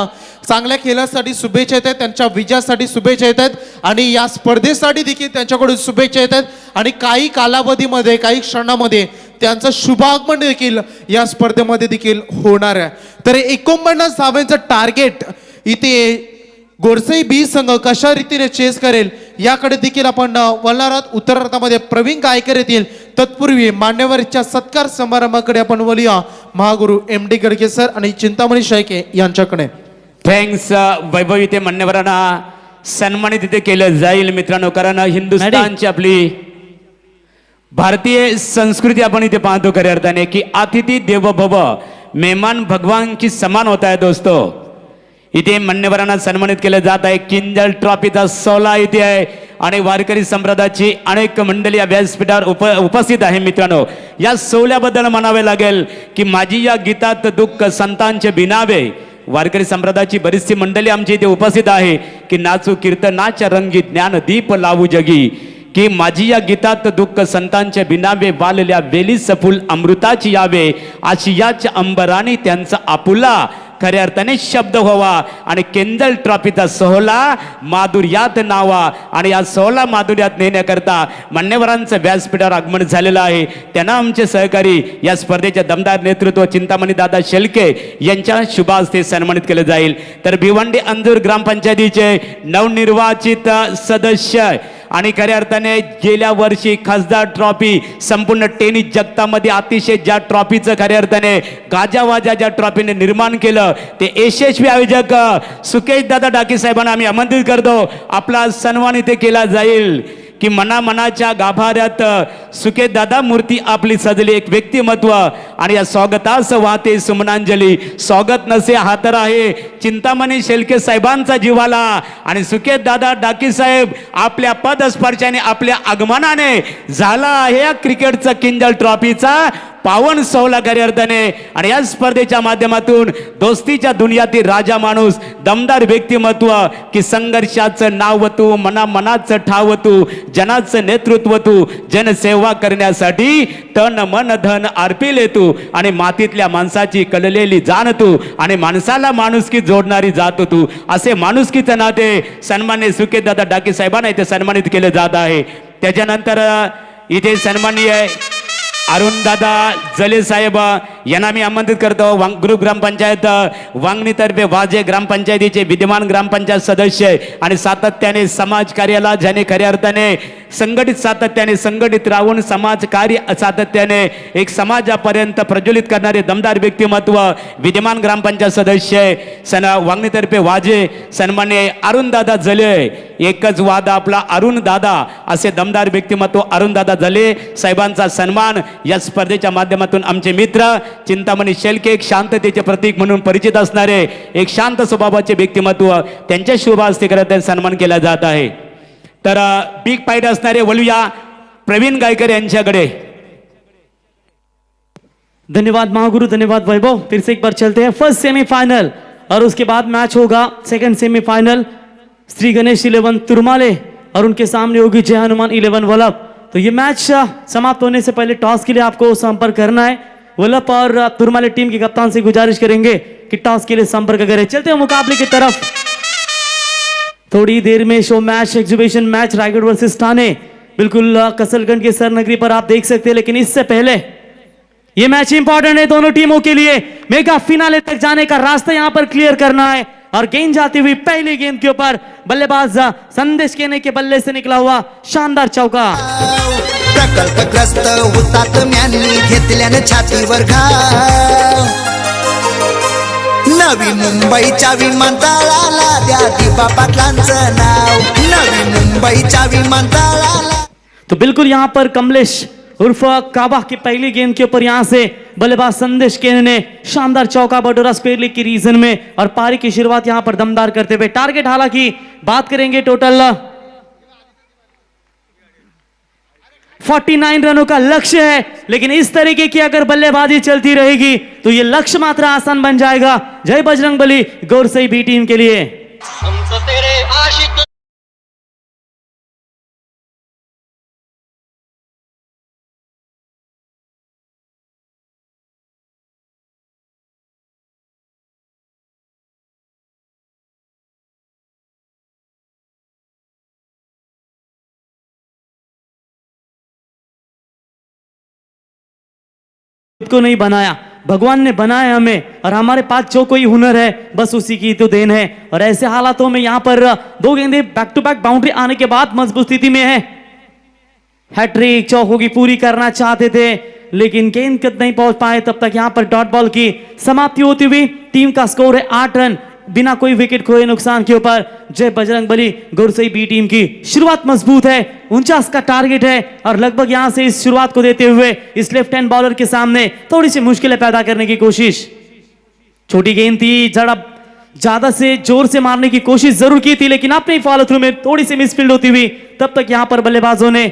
चांगल्या खेळासाठी शुभेच्छा येतात, त्यांच्या विजयासाठी शुभेच्छा येतात आणि या स्पर्धेसाठी देखील त्यांच्याकडून शुभेच्छा येतात आणि काही कालावधीमध्ये काही क्षणामध्ये त्यांचं शुभागमन देखील या स्पर्धेमध्ये देखील होणार आहे. तर 49 धावांचं टार्गेट इथे गोडसे 20 संघ कशा रीतीने चेस करेल याकडे देखील आपण वळणार आहोत. उत्तरार्धामध्ये प्रवीण गायकर येतील. तत्पूर्वी मान्यवरच्या सत्कार समारंभाकडे आपण वळूया. महागुरु MD गडके सर आणि चिंतामणी शेळके यांच्याकडे. थँक्स वैभव. इथे मान्यवरांना सन्मानित इथे केलं जाईल मित्रांनो, कारण हिंदुस्थानची आपली भारतीय संस्कृती आपण इथे पाहतो खऱ्या अर्थाने की अतिथी देवो भव, मेहमान भगवान की समान होता है दोस्तों. इथे मान्यवरांना सन्मानित केलं जात आहे. किंजल ट्रॉफीचा सोहळा इथे आहे आणि वारकरी संप्रदायाची अनेक मंडळी या व्यासपीठावर उपस्थित आहे. मित्रांनो, या सोहळ्याबद्दल म्हणावे लागेल की माझी या गीतात दुःख संतांचे बिनावे. वारकरी संप्रदायाची बरीचशी मंडळी आमची इथे उपस्थित आहे की नाचू कीर्तनाच्या रंगी ज्ञान दीप लावू जगी, की माझी या गीतात दुःख संतांचे बिनावे, वालल्या वेली सफुल अमृताची यावे, आशियाच्या अंबराने त्यांचा आपुला खऱ्या अर्थाने शब्द व्हावा. आणि केंजल ट्रॉफीचा सोहळा माधुर्यात नावा आणि या सोहळा माधुर्यात नेण्याकरता मान्यवरांचं व्यासपीठावर आगमन झालेलं आहे. त्यांना आमचे सहकारी या स्पर्धेचे दमदार नेतृत्व चिंतामणी दादा शेळके यांच्या शुभ हस्ते सन्मानित केले जाईल. तर भिवंडी अंजूर ग्रामपंचायतीचे नवनिर्वाचित सदस्य आणि खऱ्या अर्थाने गेल्या वर्षी खासदार ट्रॉफी संपूर्ण टेनिस जगतामध्ये अतिशय ज्या ट्रॉफीचं खऱ्या अर्थाने गाजावाजा ज्या ट्रॉफीने निर्माण केलं ते यशस्वी आयोजक सुकेश दादा डाके साहेबांना आम्ही आमंत्रित करतो. आपला सन्मान इथे केला जाईल. की मनामनाच्या गाभाऱ्यात सुके दादा मूर्ती आपली सजली एक व्यक्तिमत्व आणि या स्वागतास वाहते सुमनांजली. स्वागत नसे हातर आहे चिंतामणी शेळके साहेबांचा जीवाला आणि सुके दादा डाकी साहेब आपल्या पदस्पर्शाने आपल्या आगमनाने झाला आहे या क्रिकेटचा किंजल ट्रॉफीचा पावन सोहळा खऱ्या अर्थाने. आणि या स्पर्धेच्या माध्यमातून दोस्तीच्या दुनियातील राजा माणूस दमदार व्यक्तिमत्व की संघर्षाचं नाव तू मनाचं ठाव तू जनाचं नेतृत्व तू जनसेवा करण्यासाठी तन मन धन अर्पिले तू आणि मातीतल्या माणसाची कललेली जाण तू आणि माणसाला माणुसकी जोडणारी जात तू असे माणुसकीचे नाते सन्मान्य सुकेदादा डाके साहेबांना इथे सन्मानित केले जात आहे. त्याच्यानंतर इथे सन्माननीय अरुणदादा जले साहेब यांना मी आमंत्रित करतो. ग्रुप ग्रामपंचायत वांगणीतर्फे वाजे ग्रामपंचायतीचे विद्यमान ग्रामपंचायत सदस्य आणि सातत्याने समाज कार्याला ज्याने खऱ्या अर्थाने सातत्याने संघटित राहून समाज कार्य सातत्याने एक समाजापर्यंत प्रज्वलित करणारे दमदार व्यक्तिमत्व विद्यमान ग्रामपंचायत सदस्य वांगणीतर्फे वाजे सन्मान्य अरुणदादा जले. एकच वादा आपला अरुणदादा असे दमदार व्यक्तिमत्व अरुणदादा जले साहेबांचा सन्मान या स्पर्धेच्या माध्यमातून आमचे मित्र चिंतामणी शेळके एक शांततेचे प्रतीक म्हणून परिचित असणारे एक शांत स्वभावाचे व्यक्तिमत्व त्यांच्या शुभ हस्ते करत सन्मान केला जात आहे. तर बिग फाईट असणारे वलुया प्रवीण गायकर यांच्याकडे. धन्यवाद महागुरु, धन्यवाद वैभव. फिर से एक बार चलते हैं फर्स्ट सेमीफाइनल और उसके बाद मैच होगा सेकंड सेमीफाइनल श्री गणेश 11 तुरमाले और उनके सामने होगी जय हनुमान 11 वल्लभ. तो ये मैच समाप्त होने से पहले टॉस के लिए आपको संपर्क करना है. वल्लभ और तुरमाले टीम के कप्तान से गुजारिश करेंगे कि टॉस के लिए संपर्क करें. चलते हैं मुकाबले की तरफ. थोड़ी देर में show match exhibition match Raigarh versus Thane बिल्कुल कसलगंज के सरनगरी पर आप देख सकते हैं. लेकिन इससे पहले ये मैच इंपॉर्टेंट है दोनों टीमों के लिए. मेगा फिनाले तक जाने का रास्ता यहां पर क्लियर करना है और गेंद जाती हुई पहली गेंद के ऊपर बल्लेबाज संदेश केने के बल्ले से निकला हुआ शानदार चौका. प्रकल्पग्रस्त हुतात्म्यांनी घेतल्याने छातीवर घाव. नवी मुंबईच्या विमानतळाला द्या दिबा पाटलांचं नाव. नवी मुंबईच्या विमानतळाला. तो बिल्कुल यहां पर कमलेश उर्फ काबा की पहली गेंद के ऊपर यहां से बल्लेबाज संदेश केने ने शानदार चौका बटोरा स्क्वायर लेग की रीजन में और पारी की शुरुआत यहां पर दमदार करते हुए. टारगेट हालांकि बात करेंगे टोटल 49 रनों का लक्ष्य है. लेकिन इस तरीके की अगर बल्लेबाजी चलती रहेगी तो ये लक्ष्य मात्र आसान बन जाएगा. जय बजरंगबली गोरसई बी टीम के लिए. खुद को नहीं बनाया, भगवान ने बनाया हमें और हमारे पास जो कोई हुनर है बस उसी की तो देन है. और ऐसे हालातों में यहां पर दो गेंदें बैक टू बैक बाउंड्री आने के बाद मजबूत स्थिति में है. हैट्रिक चौकों की पूरी करना चाहते थे लेकिन गेंद तक नहीं पहुंच पाए. तब तक यहां पर डॉट बॉल की समाप्ति होती हुई टीम का स्कोर है 8 रन बिना कोई विकेट खोए नुकसान के ऊपर. जय बजरंगबली गोरसई बी टीम की शुरुआत मजबूत है. 49 का टारगेट है और लगभग यहां से इस शुरुआत को देते हुए इस लेफ्ट हैंड बॉलर के सामने थोड़ी सी मुश्किलें पैदा करने की कोशिश. छोटी गेंद थी, झड़प ज्यादा से जोर से मारने की कोशिश जरूर की थी लेकिन अपने फॉलो थ्रू में थोड़ी सी मिसफील्ड होती हुई. तब तक यहां पर बल्लेबाजों ने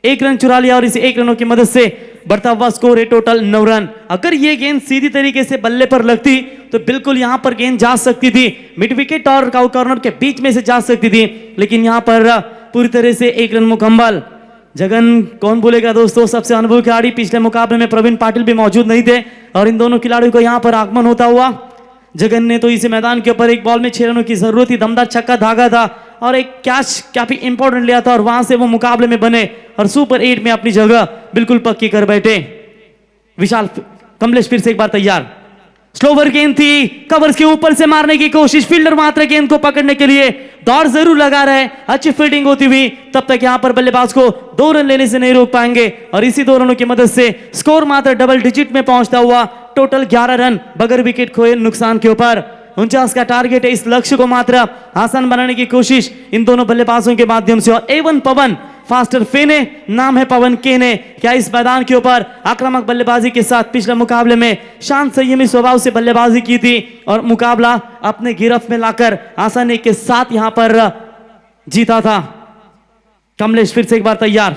1 रन चुरा लिया और इसे 1 रनों की मदद से बढ़ता हुआ स्कोर है टोटल 9 रन. अगर ये गेंद सीधी तरीके से बल्ले पर लगती तो बिल्कुल यहां पर गेंद जा सकती थी, मिड विकेट और कॉर्नर के बीच में से जा सकती थी. लेकिन यहां पर पूरी तरह से 1 रन मुकम्मल. जगन कौन बोलेगा दोस्तों, सबसे अनुभवी खिलाड़ी. पिछले मुकाबले में प्रवीण पाटिल भी मौजूद नहीं थे और इन दोनों खिलाड़ियों को यहां पर आगमन होता हुआ. जगन ने तो इसे मैदान के ऊपर एक बॉल में 6 रनों की जरूरत थी, दमदार छक्का धागा था और एक कैच काफी इंपॉर्टेंट लिया था और वहां से वो मुकाबले में बने और सुपर 8 में अपनी जगह बिल्कुल पक्की कर बैठे. विशाल कमलेश फिर से एक बार तैयार. स्लोवर गेंद थी, कवर्स के ऊपर से मारने की कोशिश. फील्डर मात्र गेंद को पकड़ने के लिए दौड़ जरूर लगा रहे, अच्छी फील्डिंग होती हुई. तब तक यहां पर बल्लेबाज को 2 रन लेने से नहीं रोक पाएंगे और इसी 2 रनों की मदद से स्कोर मात्र डबल डिजिट में पहुंचता हुआ टोटल 11 रन बगैर विकेट खोए नुकसान के ऊपर. 49 का टारगेट है। इस लक्ष्य को मात्र आसान बनाने की कोशिश इन दोनों बल्लेबाजों के माध्यम से। और एवन पवन फास्टर फेने नाम है पवन केने, क्या इस मैदान के ऊपर आक्रामक बल्लेबाजी के साथ पिछले मुकाबले में शांत संयमी स्वभाव से बल्लेबाजी की थी और मुकाबला अपने गिरफ्त में लाकर आसानी के साथ यहां पर जीता था। कमलेश फिर से एक बार तैयार,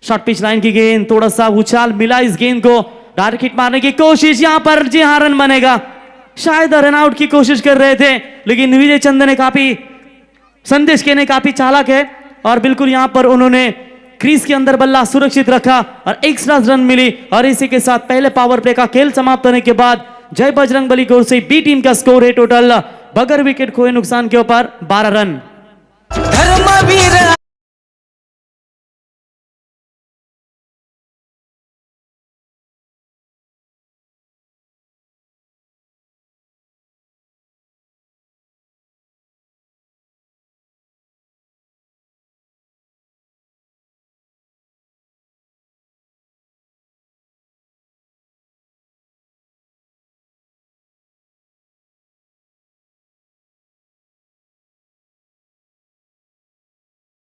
शॉर्ट पिच लाइन की गेंद, थोड़ा सा उछाल मिला इस गेंद को, डायरेक्ट हिट मारने की कोशिश, यहां पर जी हां रन बनेगा। शायद रन आउट की कोशिश कर रहे थे लेकिन विजय चंद ने काफी, संदेश के ने काफी चालाक है और बिल्कुल यहां पर उन्होंने क्रीज के अंदर बल्ला सुरक्षित रखा और एक्स्ट्रा रन मिली। और इसी के साथ पहले पावर प्ले का खेल समाप्त होने के बाद जय बजरंगबली की ओर से बी टीम का स्कोर है टोटल बगैर विकेट खोए नुकसान के ऊपर 12 रन। धर्मवीर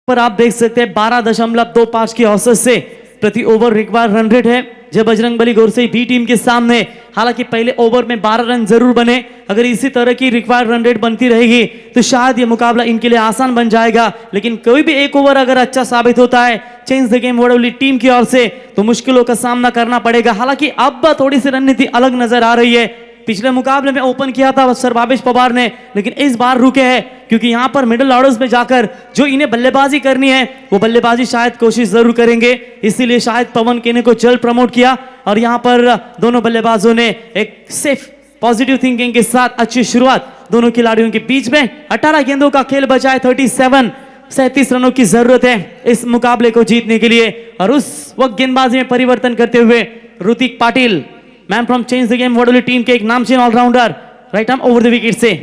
पर आप देख सकते हैं 12.25 की औसत से प्रति ओवर रिक्वायर्ड रन रेट है जय बजरंगबली गोरसई बी टीम के सामने। हालांकि पहले ओवर में 12 रन जरूर बने, अगर इसी तरह की रिक्वायर्ड रन रेट बनती रहेगी तो शायद ये मुकाबला इनके लिए आसान बन जाएगा। लेकिन कोई भी एक ओवर अगर अच्छा साबित होता है change the game Vadoli team की ओर से तो मुश्किलों का सामना करना पड़ेगा। हालांकि अब थोड़ी सी रणनीति अलग नजर आ रही है। पिछले मुकाबले में ओपन किया था सर भावेश पवार ने, लेकिन इस बार रुके हैं क्योंकि यहां पर मिडिल ऑर्डर्स में जाकर जो इन्हें बल्लेबाजी करनी है वो बल्लेबाजी शायद कोशिश जरूर करेंगे। इसीलिए शायद पवन केने को जल्द प्रमोट किया और यहां पर दोनों बल्लेबाजों ने एक सेफ पॉजिटिव थिंकिंग के साथ अच्छी शुरुआत दोनों खिलाड़ियों के बीच में। 18 गेंदों का खेल बचा है, 37 रनों की जरूरत है इस मुकाबले को जीतने के लिए। और उस वक्त गेंदबाजी में परिवर्तन करते हुए Hrithik Patil, man from change the game Vadoli team के एक नामचीन allrounder, right arm over the wicket से।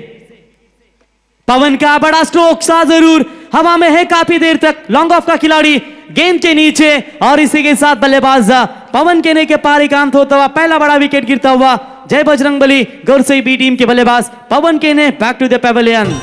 पवन का बड़ा स्ट्रोक सा जरूर हवा में है काफी देर तक, लॉन्ग ऑफ का खिलाड़ी गेंद के नीचे और इसी के साथ बल्लेबाज पवन केने के पार एकांत होता हुआ पहला बड़ा विकेट गिरता हुआ जय बजरंगबली गोरसई बी टीम के बल्लेबाज पवन केने बैक टू द पेविलियन।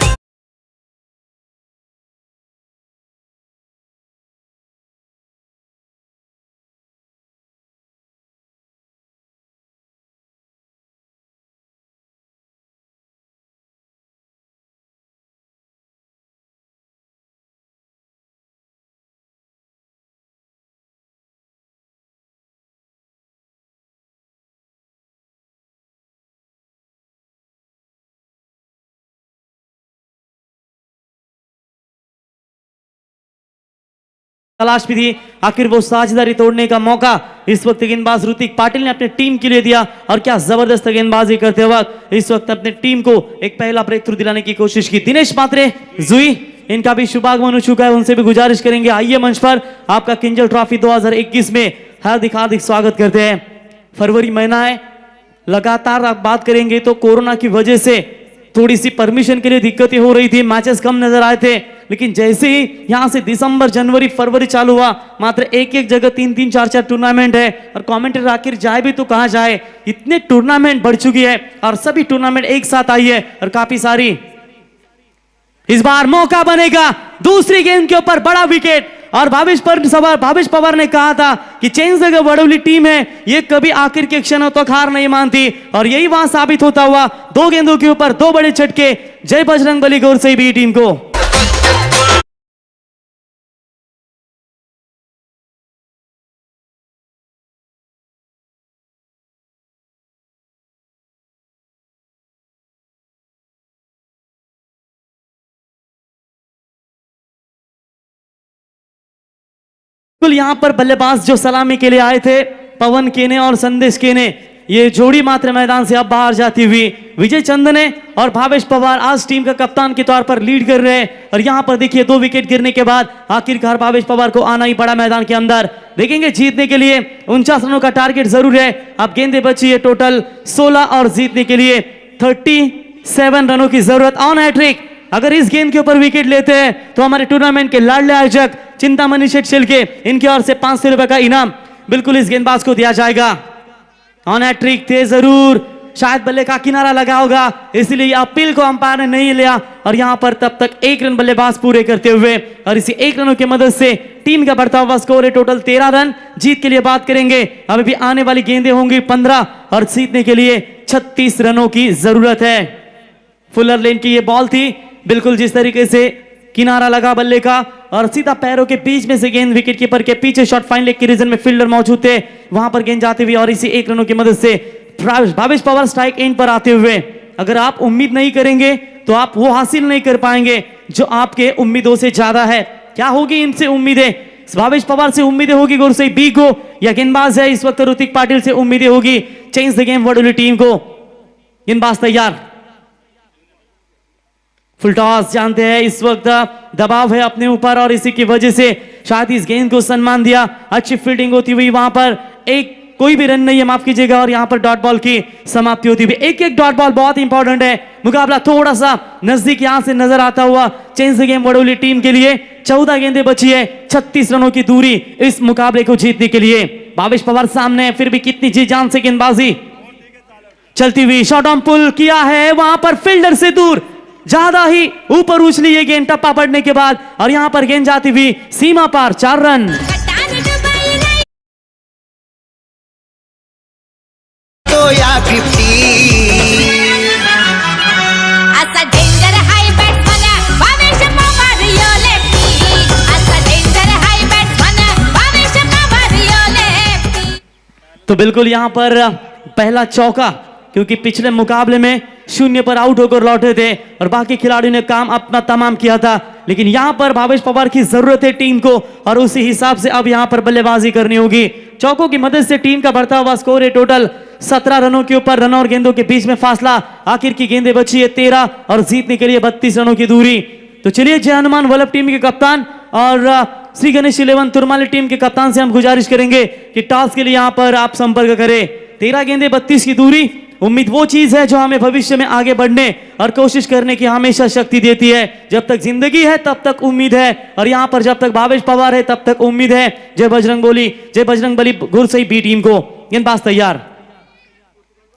तलाश भी थी, आखिर वो साझेदारी तोड़ने का मौका इस वक्त गेंदबाज ऋतिक पाटिल ने अपने टीम के लिए दिया और क्या जबरदस्त गेंदबाजी करते वक्त इस वक्त अपने टीम को एक पहला ब्रेक थ्रू दिलाने की कोशिश की। दिनेश मात्रे जुई, इनका भी शुभागमन हो चुका है, उनसे भी गुजारिश करेंगे आइए मंच पर, आपका किंजल ट्रॉफी 2021 में हार्दिक हार्दिक स्वागत करते हैं। फरवरी महीना है, लगातार आप बात करेंगे तो कोरोना की वजह से थोड़ी सी परमिशन के लिए दिक्कतें हो रही थी, मैचेस कम नजर आए थे, लेकिन जैसे ही यहां से दिसंबर जनवरी फरवरी चालू हुआ मात्र एक एक जगह 3-3 4-4 टूर्नामेंट है और कमेंटेटर आखिर जाए भी तो कहां जाए, इतने टूर्नामेंट बढ़ चुकी है और सभी टूर्नामेंट एक साथ आई है और काफी सारी। इस बार मौका बनेगा, दूसरी गेंद के ऊपर बड़ा विकेट और भावेश पवार ने कहा था कि चेंज द वडोली टीम है ये कभी आखिर के क्षणों तक हार नहीं मानती और यही वहां साबित होता हुआ 2 गेंदों के ऊपर 2 बड़े झटके जय बजरंगबली गोरसई बी टीम को। यहां पर बल्लेबाज जो सलामी के लिए आए थे पवन केने और संदेश केने, ये जोड़ी मात्र मैदान से अब बाहर जाती हुई विजय चंद ने और भावेश पवार आज टीम का कप्तान के तौर पर लीड कर रहे हैं। और यहां पर देखिए 2 विकेट गिरने के बाद आखिरकार भावेश पवार को आना ही पड़ा मैदान के अंदर। देखेंगे जीतने के लिए 49 रनों का टारगेट जरूर है, अब गेंदें बची है टोटल 16 और जीतने के लिए 37 रनों की जरूरत ऑन हैट्रिक। अगर इस गेंद के ऊपर विकेट लेते हैं तो हमारे टूर्नामेंट के लाडले आयोजक चिंतामणि शेठ शिल्के, इनकी ओर से 500 रुपए का इनाम बिल्कुल इस गेंदबाज को दिया जाएगा। ऑन हैट्रिक थे जरूर शायद बल्ले का किनारा लगा होगा, इसलिए अपील को अंपायर ने नहीं लिया और यहाँ पर तब तक 1 रन बल्लेबाज पूरे करते हुए और इसी 1 रनों की मदद से टीम का बढ़ता हुआ स्कोर है टोटल 13 रन। जीत के लिए बात करेंगे, अभी भी आने वाली गेंदें होंगी 15 और जीतने के लिए 36 रनों की जरूरत है। फुलर लेन की ये बॉल थी, बिल्कुल जिस तरीके से किनारा लगा बल्ले का और सीधा पैरों के बीच में से गेंद विकेट कीपर के पीछे शॉट फाइन लेग की रीजन में फील्डर मौजूद थे, वहां पर गेंद जाते हुए और इसी 1 रनों की मदद से भावेश पवार स्ट्राइक एंड पर आते हुए। अगर आप उम्मीद नहीं करेंगे तो आप वो हासिल नहीं कर पाएंगे जो आपके उम्मीदों से ज्यादा है। क्या होगी इनसे उम्मीदें? भावेश पवार से उम्मीदें होगी गुरसई बी को, या गेंदबाज है इस वक्त ऋतिक पाटिल से उम्मीदें होगी change the game word team को। गेंदबाज तैयार, फुल टॉस, जानते हैं इस वक्त दबाव है अपने ऊपर और इसी की वजह से शायद इस गेंद को सम्मान दिया। अच्छी फील्डिंग होती हुई वहां पर एक कोई भी रन नहीं है, माफ कीजिएगा, और यहां पर डॉट बॉल की समाप्ति होती हुई। एक डॉट बॉल बहुत इंपॉर्टेंट है। मुकाबला थोड़ा सा नजदीक यहां से नजर आता हुआ change the game Vadoli team के लिए 14 गेंदें बची है, 36 रनों की दूरी इस मुकाबले को जीतने के लिए। भावेश पवार सामने, फिर भी कितनी जी जान से गेंदबाजी चलती हुई, शॉट ऑन पुल किया है, वहां पर फील्डर से दूर, ज्यादा ही ऊपर उछली ये गेंद टप्पा पड़ने के बाद और यहां पर गेंद जाती हुई सीमा पार 4 रन। तो या 50 असा डेंजर हाय बॅट्समन भावेश पवार यो लेफ्टी, असा डेंजर हाय बॅट्समन भावेश पवार यो लेफ्टी। तो बिल्कुल यहां पर पहला चौका, क्योंकि पिछले मुकाबले में 0 पर आउट होकर लौटे थे और बाकी खिलाड़ियों ने काम अपना तमाम किया था, लेकिन यहां पर भावेश पवार की जरूरत है टीम को और उसी हिसाब से अब यहां पर बल्लेबाजी करनी होगी। चौकों की मदद से टीम का बढ़ता हुआ स्कोर है टोटल 17 रनों के ऊपर, रनों और गेंदों के बीच में फासला, आखिर की गेंदें बची है 13 और जीतने के लिए 32 रनों की दूरी। तो चलिए जय हनुमान वल्लभ टीम के कप्तान और श्री गणेश 11 तुरमाली टीम के कप्तान से हम गुजारिश करेंगे कि टॉस के लिए यहां पर आप संपर्क करें। 13 गेंदें 32 की दूरी, उम्मीद वो चीज है जो हमें भविष्य में आगे बढ़ने और कोशिश करने की हमेशा शक्ति देती है। जब तक जिंदगी है तब तक उम्मीद है और यहां पर जब तक भावेश पवार है तब तक उम्मीद है। जय बजरंग बली गुरसई बी टीम को। गेंदबाज तैयार,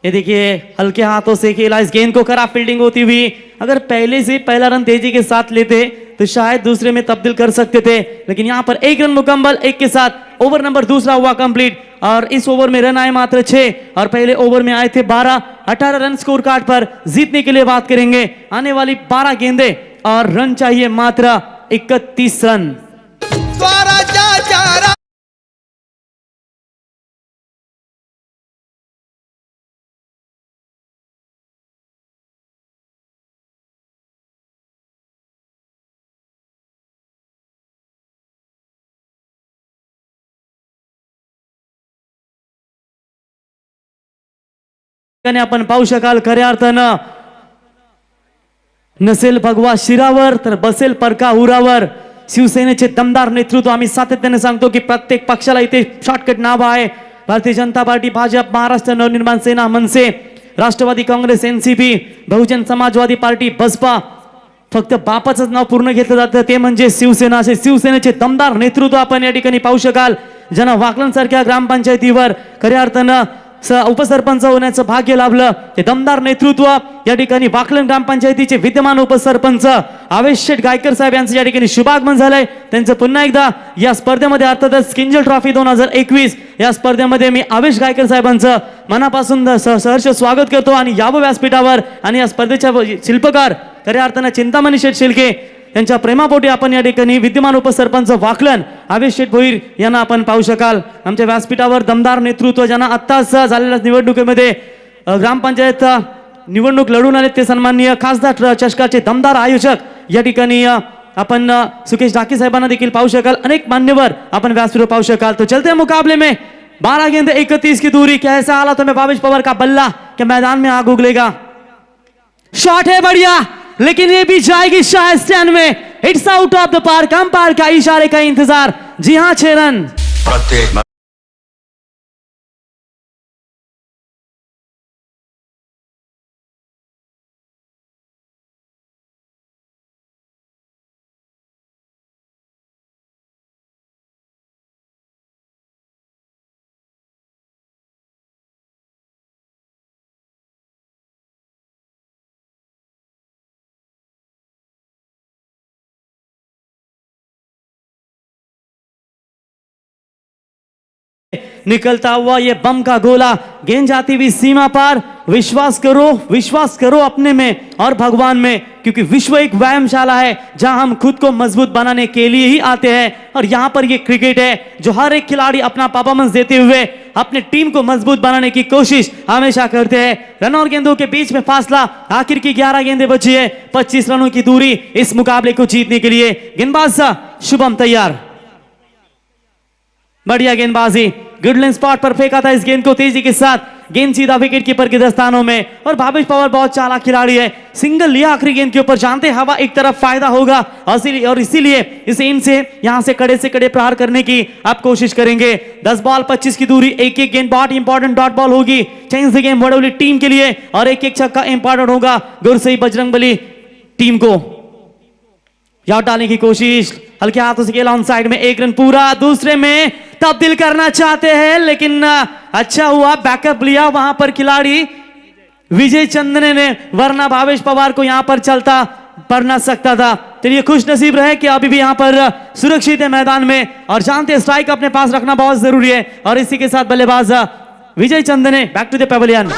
ये देखिए हल्के हाथों से खेला इस गेंद को, करा फील्डिंग होती हुई। अगर पहले से पहला रन तेजी के साथ लेते तो शायद दूसरे में तब्दील कर सकते थे, लेकिन यहां पर 1 रन मुकम्मल, 1 के साथ ओवर नंबर दूसरा हुआ कंप्लीट और इस ओवर में रन आए मात्र 6 और पहले ओवर में आए थे 12। 18 रन स्कोर कार्ड पर जीतने के लिए बात करेंगे। आने वाली 12 गेंदें और रन चाहिए मात्र 31 रन। स्वराज्या चारा आपण पाहू शकाल, खऱ्या अर्थानं नसेल भगवा शिरावर तर बसेल परका उरावर। शिवसेनेचे दमदार नेतृत्व, आम्ही सातत्याने सांगतो की प्रत्येक पक्षाला इथे शॉर्टकट नाव आहे। भारतीय जनता पार्टी, भाजप, महाराष्ट्र नवनिर्माण सेना, मनसे, राष्ट्रवादी काँग्रेस, एनसीपी, बहुजन समाजवादी पार्टी, बसपा, फक्त बापाचंच नाव पूर्ण घेतलं जातं ते म्हणजे शिवसेना। असे शिवसेनेचे दमदार नेतृत्व आपण या ठिकाणी पाहू शकाल, ज्यांना वाकलन सारख्या ग्रामपंचायतीवर खऱ्या अर्थानं उपसरपंच होण्याचं भाग्य लाभलं। ते दमदार नेतृत्व या ठिकाणी वाकलन ग्रामपंचायतीचे विद्यमान उपसरपंच आवेश शेठ गायकर साहेब यांचं या ठिकाणी शुभागमन झालंय। त्यांचं पुन्हा एकदा या स्पर्धेमध्ये अर्थातच किंजल ट्रॉफी 2021 या स्पर्धेमध्ये मी आवेश गायकर साहेबांचं मनापासून सहर्ष स्वागत करतो आणि यावं व्यासपीठावर आणि या स्पर्धेच्या शिल्पकार खऱ्या अर्थानं चिंतामणी शेठ शिल्के त्यांच्या प्रेमापोटी आपण या ठिकाणी विद्यमान उपसरपंच वाकलन आवेश शेठ भोईर यांना आपण पाहू शकाल। आमच्या व्यासपीठावर दमदार नेतृत्व, ज्यांना आत्ताच झालेल्या निवडणुकीमध्ये ग्रामपंचायत निवडणूक लढून आले ते सन्माननीय खासदार चषकाचे दमदार आयोजक या ठिकाणी अपन सुकेश डाके साहेबांना देखील पाहू शकाल। अनेक मान्यवर अपन व्यासपीठ पाहू शकाल। तो चलते मुकाबले में 12 गेंद 31 की दूरी, कैसा हालात में भावेश पवार का बल्ला के मैदान में आग उगलेगा। शॉट है बढ़िया, लेकिन ये भी जाएगी शायद स्टैंड में। It's out of the park, umpire का इशारे का इंतजार। जी हां, 6 रन। निकलता हुआ ये बम का गोला, गेंद जाती हुई सीमा पार। विश्वास करो अपने में और भगवान में, क्योंकि विश्व एक व्यायामशाला है जहां हम खुद को मजबूत बनाने के लिए ही आते हैं। और यहां पर ये क्रिकेट है जो हर एक खिलाड़ी अपना परफॉर्मेंस देते हुए अपने टीम को मजबूत बनाने की कोशिश हमेशा करते हैं। रन और गेंदों के बीच में फासला, आखिर की 11 गेंदें बची है, 25 रनों की दूरी इस मुकाबले को जीतने के लिए। गेंदबाज शुभम तैयार, बढ़िया गेंदबाजी, गुड लेंथ स्पॉट पर फेंका था इस गेंद को तेजी के साथ। गेंद सीधा विकेट कीपर के दस्तानों में। और भावेश पवार बहुत चालाक खिलाड़ी है, सिंगल लिया आखिरी गेंद के ऊपर, जानते हवा एक तरफ फायदा होगा और इसीलिए इसे इनसे यहां से कड़े प्रहार करने की आप कोशिश करेंगे। 10 बॉल 25 की दूरी, एक एक गेंद बहुत इंपॉर्टेंट डॉट बॉल होगी change the game Vadoli team के लिए, और एक एक छक्का इंपॉर्टेंट होगा गुरसई बजरंगबली टीम को। याद डालने की कोशिश, हल्के हाथों से खेला ऑन साइड में, एक रन पूरा, दूसरे में तब्दील करना चाहते हैं लेकिन अच्छा हुआ बैकअप लिया वहां पर खिलाड़ी विजय चंद्रन ने, वरना भावेश पवार को यहां पर चलता पड़ ना सकता था। चलिए खुश नसीब रहे कि अभी भी यहां पर सुरक्षित है मैदान में, और जानते हैं स्ट्राइक अपने पास रखना बहुत जरूरी है। और इसी के साथ बल्लेबाज विजय चंद्रन ने बैक टू द पेविलियन।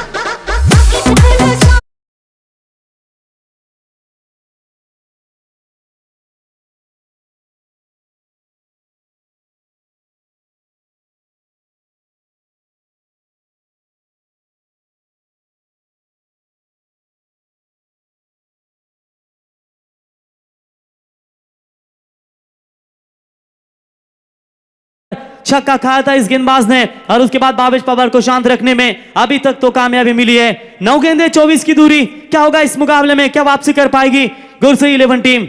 छक्का खाया था इस गेंदबाज ने, और उसके बाद भावेश पवार को शांत रखने में अभी तक तो कामयाबी मिली है। 9 गेंदें 24 की दूरी, क्या होगा इस मुकाबले में, क्या वापसी कर पाएगी गुरसई 11 टीम?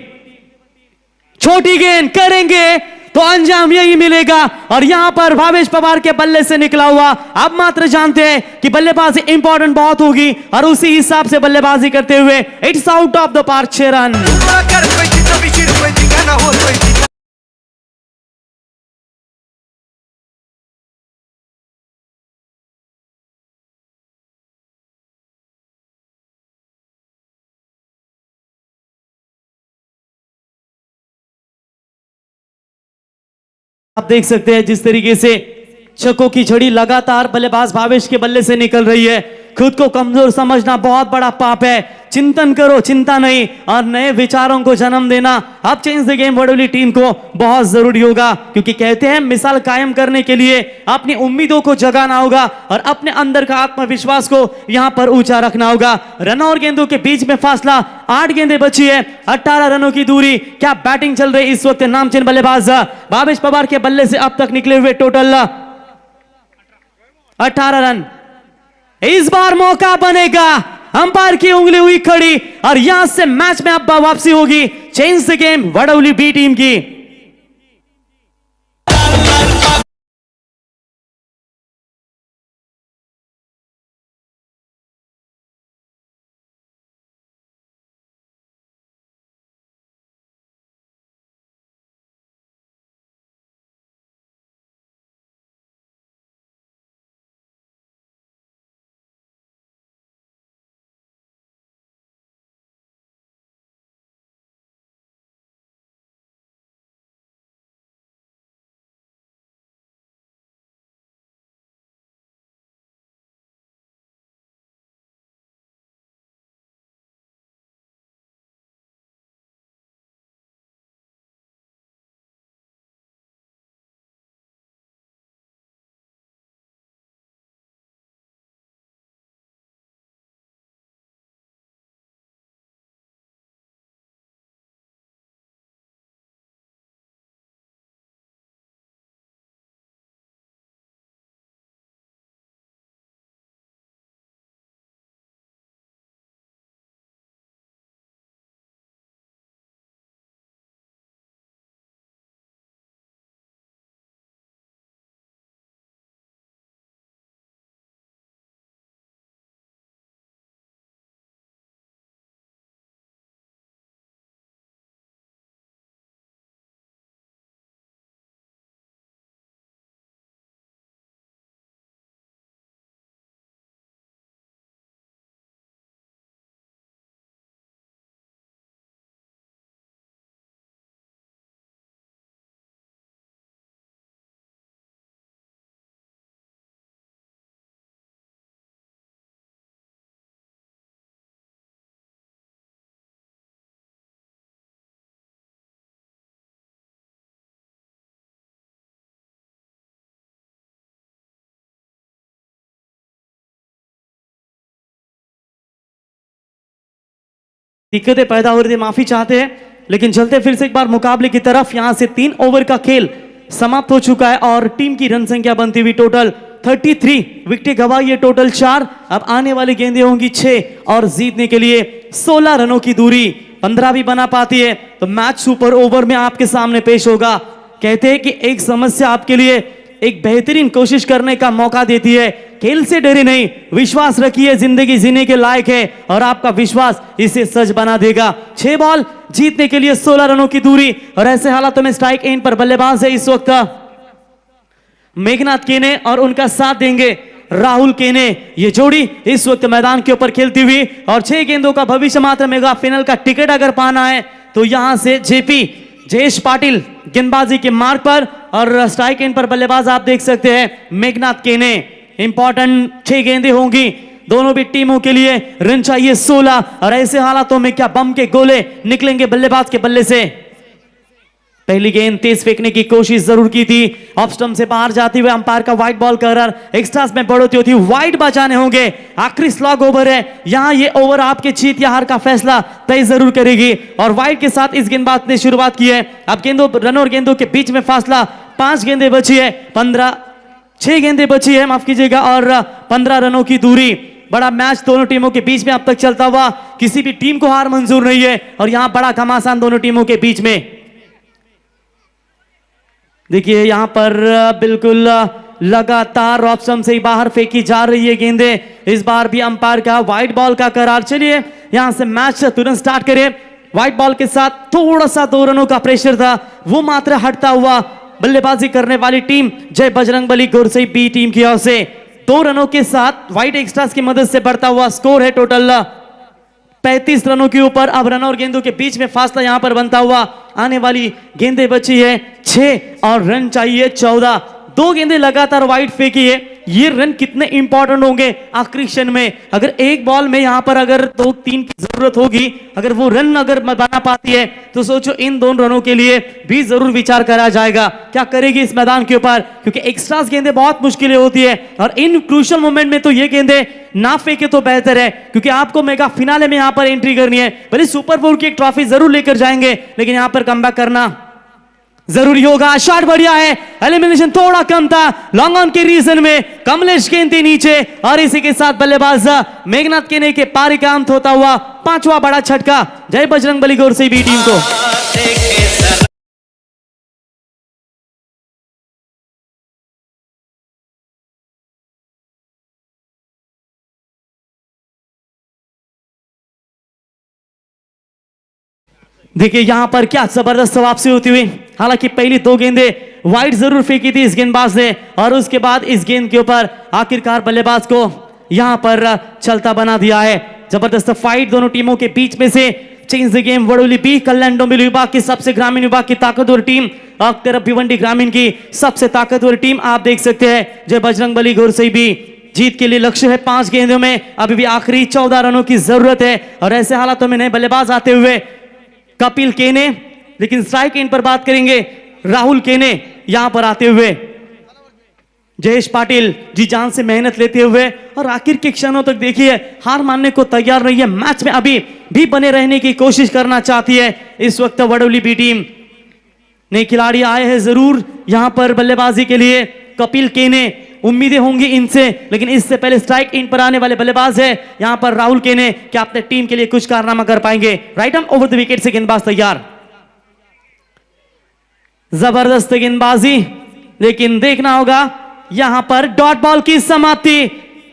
छोटी गेंद करेंगे तो अंजाम यही मिलेगा। और यहां पर भावेश पवार के बल्ले से निकला हुआ, अब मात्र जानते हैं कि बल्लेबाजी इंपॉर्टेंट बहुत होगी, और उसी हिसाब से बल्लेबाजी करते हुए it's out of the park 6 run. करतोय तिथं बी शिरतोय ठिकाणा होतोय तिथं आप देख सकते हैं जिस तरीके से छक्कों की झड़ी लगातार बल्लेबाज भावेश के बल्ले से निकल रही है। खुद को कमजोर समझना बहुत बड़ा पाप है, चिंतन करो चिंता नहीं, और नए विचारों को जन्म देना अब change the game Vadoli team को बहुत जरूरी होगा, क्योंकि कहते हैं मिसाल कायम करने के लिए अपनी उम्मीदों को जगाना होगा और अपने अंदर का आत्मविश्वास को यहां पर ऊंचा रखना होगा। रन और गेंदों के बीच में फासला, 8 गेंदें बची है, 18 रनों की दूरी। क्या बैटिंग चल रही इस वक्त नामचीन बल्लेबाज भावेश पवार के बल्ले से अब तक निकले हुए टोटल 18 रन। इस बार मौका बनेगा, अंपायर की उंगली हुई खड़ी, और यहां से मैच में अब वापसी होगी चेंज द गेम वडोली बी टीम की। दिक्कतें पैदा हो रही थी, माफी चाहते हैं। लेकिन चलते फिर से एक बार मुकाबले की तरफ। यहां से 3 ओवर का खेल समाप्त हो चुका है और टीम की रन संख्या बनती हुई टोटल 33, विकेटें गंवाई है टोटल 4। अब आने वाली गेंदें होंगी 6 और जीतने के लिए 16 रनों की दूरी 15 भी बना पाती है तो मैच सुपर ओवर में आपके सामने पेश होगा। कहते हैं कि एक समस्या आपके लिए एक बेहतरीन कोशिश करने का मौका देती है। खेल से डरे नहीं, विश्वास रखिए, जिंदगी जीने के लायक है और आपका विश्वास इसे सच बना देगा। 6 बॉल जीतने के लिए 16 रनों की दूरी और ऐसे हालातों में स्ट्राइक एंड पर बल्लेबाज है इस वक्त मेघनाथ केने और उनका साथ देंगे राहुल केने। ये जोड़ी इस वक्त मैदान के ऊपर खेलती हुई और 6 गेंदों का भविष्य मात्र मेगा फाइनल का टिकट अगर पाना है तो यहां से जेपी जयेश पाटिल गेंदबाजी के मार्ग पर और स्ट्राइक एंड पर बल्लेबाज आप देख सकते हैं मेघनाथ केने। इंपॉर्टेंट 6 गेंदें होंगी दोनों भी टीमों के लिए। रन चाहिए 16 और ऐसे हालातों में क्या बम के गोले निकलेंगे बल्लेबाज के बल्ले से। पहली गेंद तेज फेंकने की कोशिश जरूर की थी, ऑफ स्टंप से बाहर जाती हुए अंपायर का वाइड बॉल करार, एक्स्ट्रास में बढ़ोतरी होती हुई वाइड बचाने होंगे। आखिरी स्लॉग ओवर है, यहां ये ओवर आपके जीत या हार का फैसला तय जरूर करेगी और वाइड के साथ इस गेंदबाज ने शुरुआत की है। अब गेंदों रन और गेंदों के बीच में फासला 5 गेंदें बची है, 6 गेंदें बची है माफ कीजिएगा और 15 रनों की दूरी। बड़ा मैच दोनों टीमों के बीच में अब तक चलता हुआ, किसी भी टीम को हार मंजूर नहीं है और यहां बड़ा घमासान दोनों टीमों के बीच में। देखिए यहां पर बिल्कुल लगातार ऑफ स्टंप से ही बाहर फेंकी जा रही है गेंदें। इस बार भी अंपायर का वाइड बॉल का करार। चलिए यहां से मैच तुरंत स्टार्ट करें। वाइड बॉल के साथ थोड़ा सा 2 रनों का प्रेशर था, वो मात्र हटता हुआ बल्लेबाजी करने वाली टीम जय बजरंगबली गुरसई बी टीम की ओर से 2 रनों के साथ वाइड एक्स्ट्रास की मदद से बढ़ता हुआ स्कोर है टोटल 35 रनों के ऊपर। अब रन और गेंदों के बीच में फासला यहां पर बनता हुआ, आने वाली गेंदें बची है 6 और रन चाहिए 14। 2 गेंदें लगातार वाइड फेंकी है, ये रन कितने इंपॉर्टेंट होंगे आखिरी क्षण में। अगर एक बॉल में यहां पर अगर 2-3 की जरूरत होगी, अगर वो रन अगर बना पाती है तो सोचो इन 2 रनों के लिए भी जरूर विचार करा जाएगा क्या करेगी इस मैदान के ऊपर, क्योंकि एक्स्ट्रास गेंदें बहुत मुश्किलें होती है और इन क्रूशियल मोमेंट में तो ये गेंदें ना फेंके तो बेहतर है, क्योंकि आपको मेगा फिनाले में यहां पर एंट्री करनी है। भले सुपर बोल की एक ट्रॉफी जरूर लेकर जाएंगे लेकिन यहां पर कमबैक करना जरूरी होगा। शॉट बढ़िया है, एलिमिनेशन थोड़ा कम था, लॉन्ग ऑन के रीजन में कमलेश केंती नीचे और इसी के साथ बल्लेबाज मेघनाथ केने के पारी का अंत होता हुआ 5वां बड़ा छटका जय बजरंगबली गुरसई बी टीम को। देखिए यहां पर क्या जबरदस्त वापसी होती हुई, हालांकि पहली 2 गेंदें वाइड जरूर फेंकी थी इस गेंदबाज ने और उसके बाद इस गेंद के ऊपर आखिरकार बल्लेबाज को यहां पर चलता बना दिया है। जबरदस्त फाइट दोनों टीमों के बीच में से। चेंज द गेम वडोली बी कल्याण डोंबिवली विभाग की सबसे ग्रामीण विभाग की ताकतवर टीम और तरफ भिवंडी ग्रामीण की सबसे ताकतवर टीम आप देख सकते हैं जय बजरंगबली गुरसई बी। जीत के लिए लक्ष्य है 5 गेंदों में, अभी भी आखिरी 14 रनों की जरूरत है और ऐसे हालातों में नए बल्लेबाज आते हुए कपिल केने, लेकिन स्ट्राइक एंड पर बात करेंगे राहुल केने यहां पर आते हुए। जयेश पाटिल जी जान से मेहनत लेते हुए और आखिर के क्षणों तक देखिए हार मानने को तैयार नहीं है, मैच में अभी भी बने रहने की कोशिश करना चाहती है इस वक्त वडोली बी टीम। नए खिलाड़ी आए हैं जरूर यहां पर बल्लेबाजी के लिए, कपिल केने, उम्मीदें होंगी इनसे, लेकिन इससे पहले स्ट्राइक इन पर आने वाले बल्लेबाज है यहां पर राहुल केने, क्या अपने टीम के लिए कुछ कारनामा कर पाएंगे। Right arm over the wicket से गेंदबाज तैयार, जबरदस्त गेंदबाजी, लेकिन देखना होगा यहां पर डॉट बॉल की समाप्ति।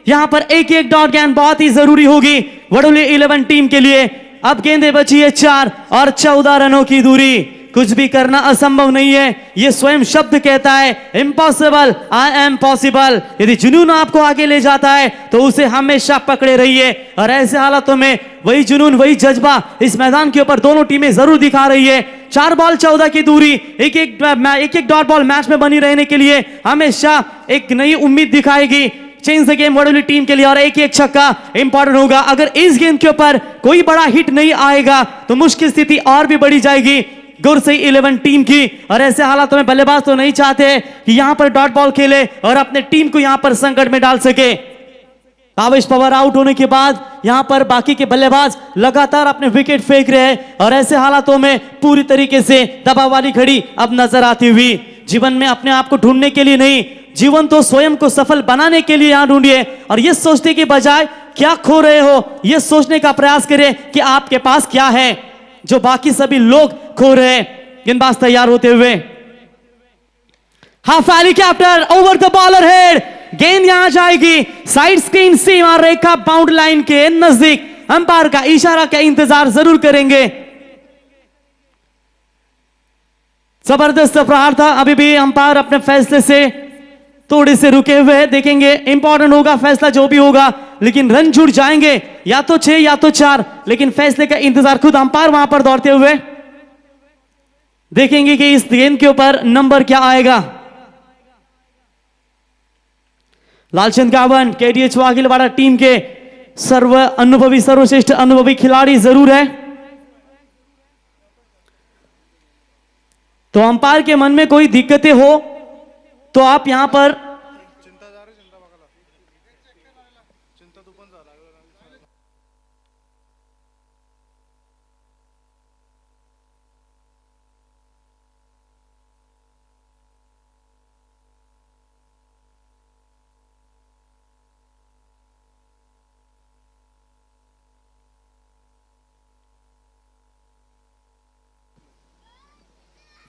यहां पर एक डॉट गेंद बहुत ही जरूरी होगी वडोली 11 टीम के लिए। अब गेंदें बची है 4 और 14 रनों की दूरी। कुछ भी करना असंभव नहीं है, यह स्वयं शब्द कहता है इम्पॉसिबल आई एम पॉसिबल। यदि जुनून आपको आगे ले जाता है तो उसे हमेशा पकड़े रहिए और ऐसे हालातों में वही जुनून वही जज्बा इस मैदान के ऊपर दोनों टीमें जरूर दिखा रही है। 4 बॉल 14 की दूरी, एक डॉट बॉल मैच में बनी रहने के लिए हमेशा एक नई उम्मीद दिखाएगी change the game Vadoli team के लिए और एक छक्का इंपॉर्टेंट होगा। अगर इस गेंद के ऊपर कोई बड़ा हिट नहीं आएगा तो मुश्किल स्थिति और भी बढ़ी जाएगी गुरसई 11 टीम की और ऐसे हालातों में बल्लेबाज तो नहीं चाहते कि यहां पर डॉट बॉल खेले और अपने टीम को यहां पर संकट में डाल सके। भावेश पवार आउट होने के बाद यहां पर बाकी के बल्लेबाज लगातार अपने विकेट फेंक रहे हैं और ऐसे हालातों में पूरी तरीके से दबाव वाली घड़ी अब नजर आती हुई। जीवन में अपने आप को ढूंढने के लिए नहीं, जीवन तो स्वयं को सफल बनाने के लिए यहां ढूंढिए और ये सोचने के बजाय क्या खो रहे हो ये सोचने का प्रयास करें कि आपके पास क्या है जो बाकी सभी लोग खो रहे हैं। गेंदबाज तैयार होते हुए, half helicopter over the bowler head, गेंद यहां जाएगी साइड स्क्रीन सीमा रेखा बाउंड्री लाइन के नजदीक। अंपायर का इशारा का इंतजार जरूर करेंगे। जबरदस्त प्रहार था, अभी भी अंपायर अपने फैसले से थोड़े से रुके हुए हैं। देखेंगे, इंपॉर्टेंट होगा फैसला जो भी होगा, लेकिन रन छूट जाएंगे या तो 6 या तो 4, लेकिन फैसले का इंतजार खुद अंपायर वहां पर दौड़ते हुए। देखेंगे कि इस गेंद के ऊपर नंबर क्या आएगा। लालचंद गावन केडीएच वाघिलवाड़ा टीम के सर्वश्रेष्ठ अनुभवी खिलाड़ी जरूर है, तो अंपायर के मन में कोई दिक्कतें हो तो आप यहां पर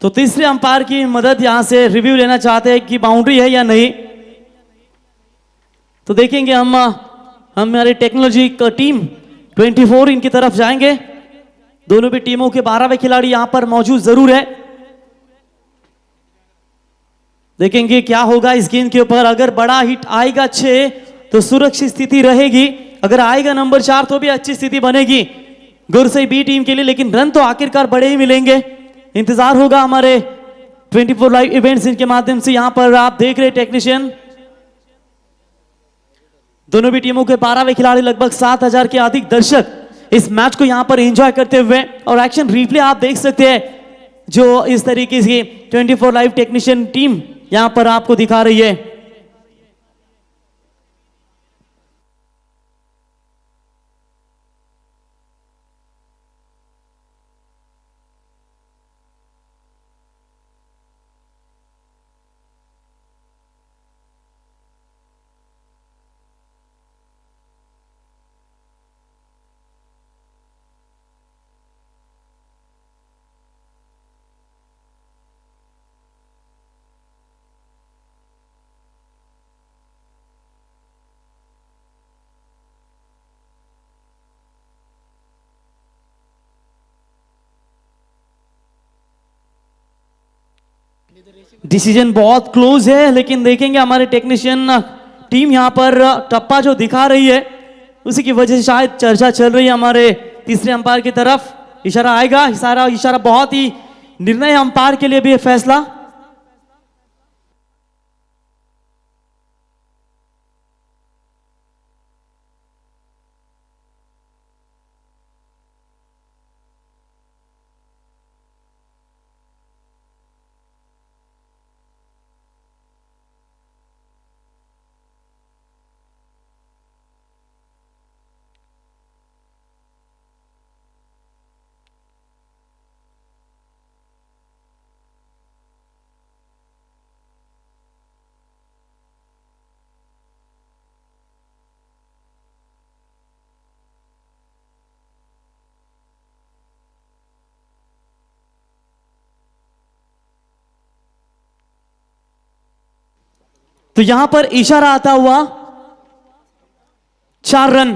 तो तीसरे अंपायर की मदद यहां से रिव्यू लेना चाहते हैं कि बाउंड्री है या नहीं। तो देखेंगे हम हमारी टेक्नोलॉजी का टीम 24 इनकी तरफ जाएंगे। दोनों भी टीमों के 12वें खिलाड़ी यहां पर मौजूद जरूर है। देखेंगे क्या होगा इस गेंद के ऊपर। अगर बड़ा हिट आएगा 6 तो सुरक्षित स्थिति रहेगी, अगर आएगा नंबर 4 तो भी अच्छी स्थिति बनेगी गुरसई बी टीम के लिए, लेकिन रन तो आखिरकार बड़े ही मिलेंगे। इंतजार होगा हमारे 24 लाइव इवेंट्स इनके माध्यम से। यहां पर आप देख रहे टेक्नीशियन, दोनों भी टीमों के 12वें खिलाड़ी, लगभग 7000 के अधिक दर्शक इस मैच को यहां पर एंजॉय करते हुए, और एक्शन रिप्ले आप देख सकते हैं जो इस तरीके से 24 लाइव टेक्नीशियन टीम यहां पर आपको दिखा रही है। डिसीजन बहुत क्लोज है, लेकिन देखेंगे हमारे टेक्नीशियन टीम यहां पर टप्पा जो दिखा रही है उसी की वजह से शायद चर्चा चल रही है हमारे तीसरे अंपायर की तरफ। इशारा आएगा, इशारा बहुत ही निर्णय अंपायर के लिए भी फैसला। तो यहां पर इशारा आता हुआ 4 रन।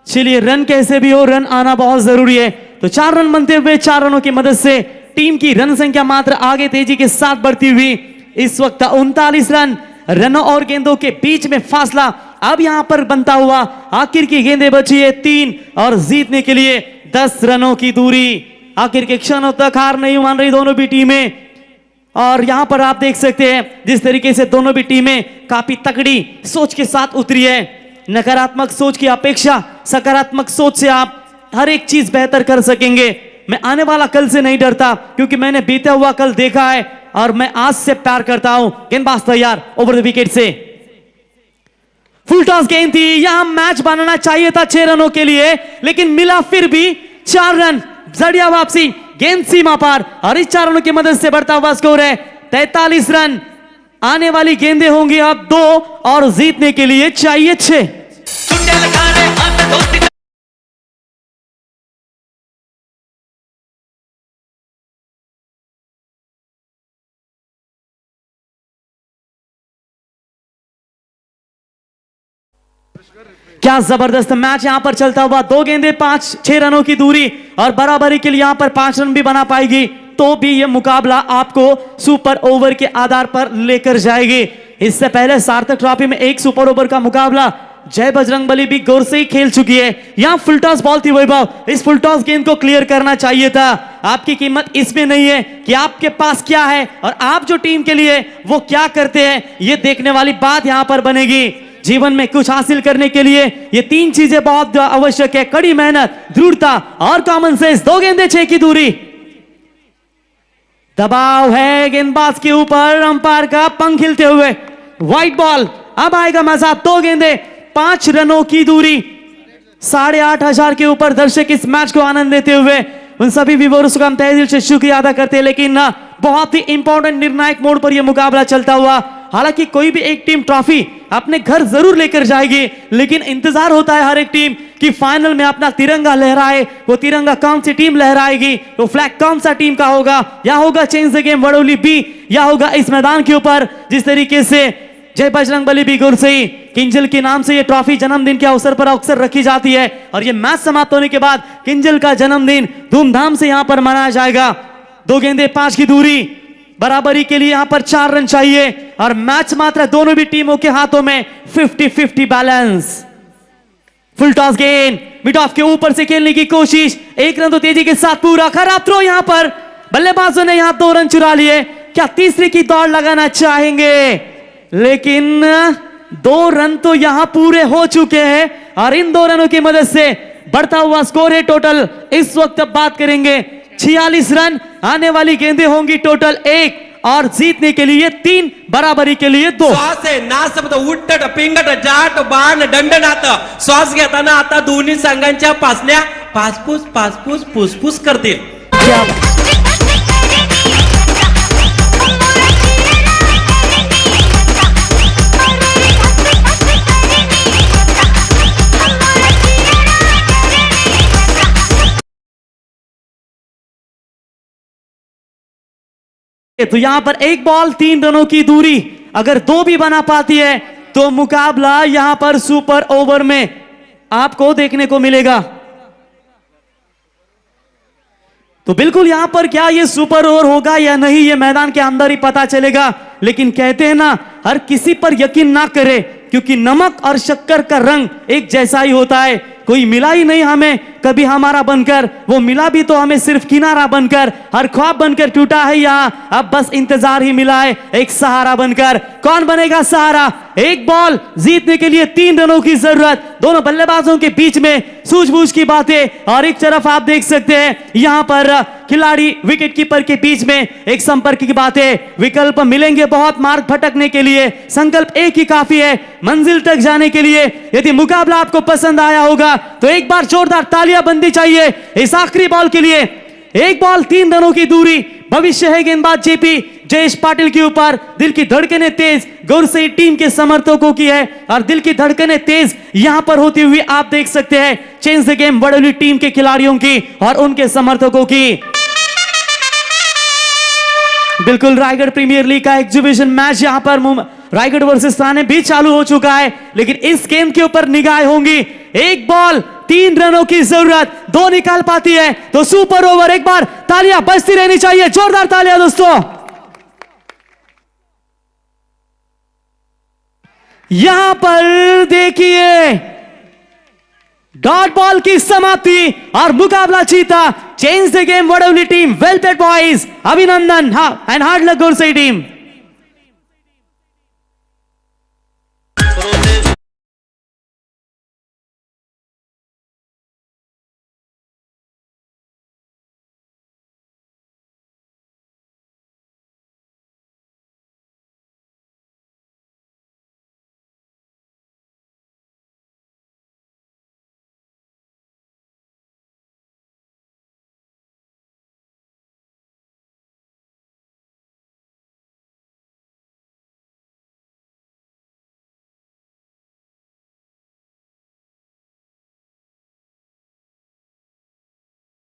चलिए, रन कैसे भी हो, रन आना बहुत जरूरी है। तो 4 रन बनते हुए 4 रनों की मदद से टीम की रन संख्या मात्र आगे तेजी के साथ बढ़ती हुई इस वक्त 39 रनों और गेंदों के बीच में फासला अब यहां पर बनता हुआ आखिर की गेंदें बची है 3 और जीतने के लिए 10 रनों की दूरी। आखिर के क्षणों तक हार नहीं मान रही दोनों भी टीमें, और यहां पर आप देख सकते हैं जिस तरीके से दोनों भी टीमें काफी तगड़ी सोच के साथ उतरी है। नकारात्मक सोच की अपेक्षा सकारात्मक सोच से आप हर एक चीज बेहतर कर सकेंगे। मैं आने वाला कल से नहीं डरता क्योंकि मैंने बीता हुआ कल देखा है और मैं आज से प्यार करता हूं। गेंदबाज तैयार, over the wicket say full toss गेंद थी, यहां मैच बनाना चाहिए था 6 रनों के लिए, लेकिन मिला फिर भी 4 रन। जड़िया वापसी, गेंद सीमा पार, और इस 4 रनों की मदद से बढ़ता हुआ स्कोर है 43 रन। आने वाली गेंदें होंगी अब 2 और जीतने के लिए चाहिए 6। सुट्ट्याला गाणे आता दोस्ती क्या जबरदस्त मैच यहां पर चलता हुआ, 2 गेंदें 5-6 रनों की दूरी, और बराबरी के लिए यहां पर 5 रन भी बना पाएगी तो भी यह मुकाबला आपको सुपर ओवर के आधार पर लेकर जाएगी। इससे पहले सार्थक ट्रॉफी में एक सुपर ओवर का मुकाबला जय बजरंगबली भी गौर से ही खेल चुकी है। यहां फुल टॉस बॉल थी वैभव, इस फुल टॉस गेंद को क्लियर करना चाहिए था। आपकी कीमत इसमें नहीं है कि आपके पास क्या है और आप जो टीम के लिए वो क्या करते हैं, ये देखने वाली बात यहां पर बनेगी। जीवन में कुछ हासिल करने के लिए ये 3 चीजें बहुत आवश्यक है, कड़ी मेहनत, दृढ़ता और कॉमन सेंस। 2 गेंदें 6 की दूरी, दबाव है गेंदबाज के ऊपर, अंपायर का पंख हिलते हुए, व्हाइट बॉल। अब आएगा मजा, 2 गेंदें 5 रनों की दूरी, 8,500 के ऊपर दर्शक इस मैच को आनंद लेते हुए उन सभी व्यूअर्स का हम तहे दिल से शुक्रिया अदा करते हैं। लेकिन बहुत ही इंपॉर्टेंट निर्णायक मोड़ पर यह मुकाबला चलता हुआ, हालांकि कोई भी एक टीम ट्रॉफी अपने घर जरूर लेकर जाएगी, लेकिन इंतजार होता है हर एक टीम कि फाइनल में अपना तिरंगा लहराए। वो तिरंगा कौन सी टीम लहराएगी, वो फ्लैग कौन सा टीम का होगा, या होगा चेंज द गेम वडोली बी, या होगा इस मैदान के ऊपर जिस तरीके से जय बजरंगबली भी गुरसई किंजल के नाम से ये ट्रॉफी जन्मदिन के अवसर पर अक्सर रखी जाती है, और ये मैच समाप्त होने के बाद किंजल का जन्मदिन धूमधाम से यहां पर मनाया जाएगा। 2 गेंदें 5 की दूरी, बराबरी के लिए यहां पर 4 रन चाहिए, और मैच मात्र दोनों भी टीमों के हाथों में 50-50 बैलेंस। फुल टॉस गेंद मिड ऑफ के ऊपर से खेलने की कोशिश, 1 रन तो तेजी के साथ पूरा, खराब थ्रो यहां पर, बल्लेबाजों ने यहां 2 रन चुरा लिए। क्या तीसरे की दौड़ लगाना चाहेंगे, लेकिन 2 रन तो यहां पूरे हो चुके हैं, और इन 2 रनों की मदद से बढ़ता हुआ स्कोर है टोटल इस वक्त अब बात करेंगे 46 रन। आने वाली गेंदें होंगी टोटल 1, और जीतने के लिए 3, बराबरी के लिए 2। श्वास आहे ना शब्द उट्टट पिंगट जाट बाण दंडनाथ। श्वास घेताना आता दोन्ही संघांच्या पासल्या पासपूस पासपूस फुसफुस करतील। क्या तो यहां पर 1 बॉल 3 रनों की दूरी, अगर 2 भी बना पाती है तो मुकाबला यहां पर सुपर ओवर में आपको देखने को मिलेगा। तो बिल्कुल यहां पर क्या ये सुपर ओवर होगा या नहीं, ये मैदान के अंदर ही पता चलेगा। लेकिन कहते हैं ना, हर किसी पर यकीन ना करे, क्योंकि नमक और शक्कर का रंग एक जैसा ही होता है। कोई मिला ही नहीं हमें कभी हमारा बनकर, वो मिला भी तो हमें सिर्फ किनारा बनकर, हर ख्वाब बनकर टूटा है यहां, अब बस इंतजार ही मिला है एक सहारा बनकर। कौन बनेगा सहारा? 1 बॉल जीतने के लिए 3 रनों की जरूरत, दोनों बल्लेबाजों के बीच में सूझबूझ की बातें, और एक तरफ आप देख सकते हैं यहां पर खिलाड़ी विकेट कीपर के बीच में एक संपर्क की बातें। विकल्प मिलेंगे बहुत मार्ग भटकने के लिए, संकल्प एक ही काफी है मंजिल तक जाने के लिए। यदि मुकाबला आपको पसंद आया होगा तो एक बार जोरदार तालियां बननी चाहिए इस आखिरी बॉल के लिए। 1 बॉल 3 रनों की दूरी, भविष्य है गेंदबाज जेपी जयेश पाटिल के ऊपर। दिल की धड़कनें तेज गौरसई टीम के समर्थकों की है, और दिल की धड़कनें तेज यहां पर होती हुई आप देख सकते हैं change the game Vadoli team के खिलाड़ियों की और उनके समर्थकों की। बिल्कुल रायगढ़ प्रीमियर लीग का एग्जीबिशन मैच यहां पर रायगढ़ वर्सेस थाने भी चालू हो चुका है, लेकिन इस गेम के ऊपर निगाहें होंगी। 1 बॉल 3 रनों की जरूरत, 2 निकाल पाती है तो सुपर ओवर। एक बार तालियां बजती रहनी चाहिए, जोरदार तालियां दोस्तों। यहां पर देखिए डॉट बॉल की समाप्ति और मुकाबला जीता change the game Vadoli team. Well played boys, अभिनंदन एंड हार्ड लक गौरसई टीम।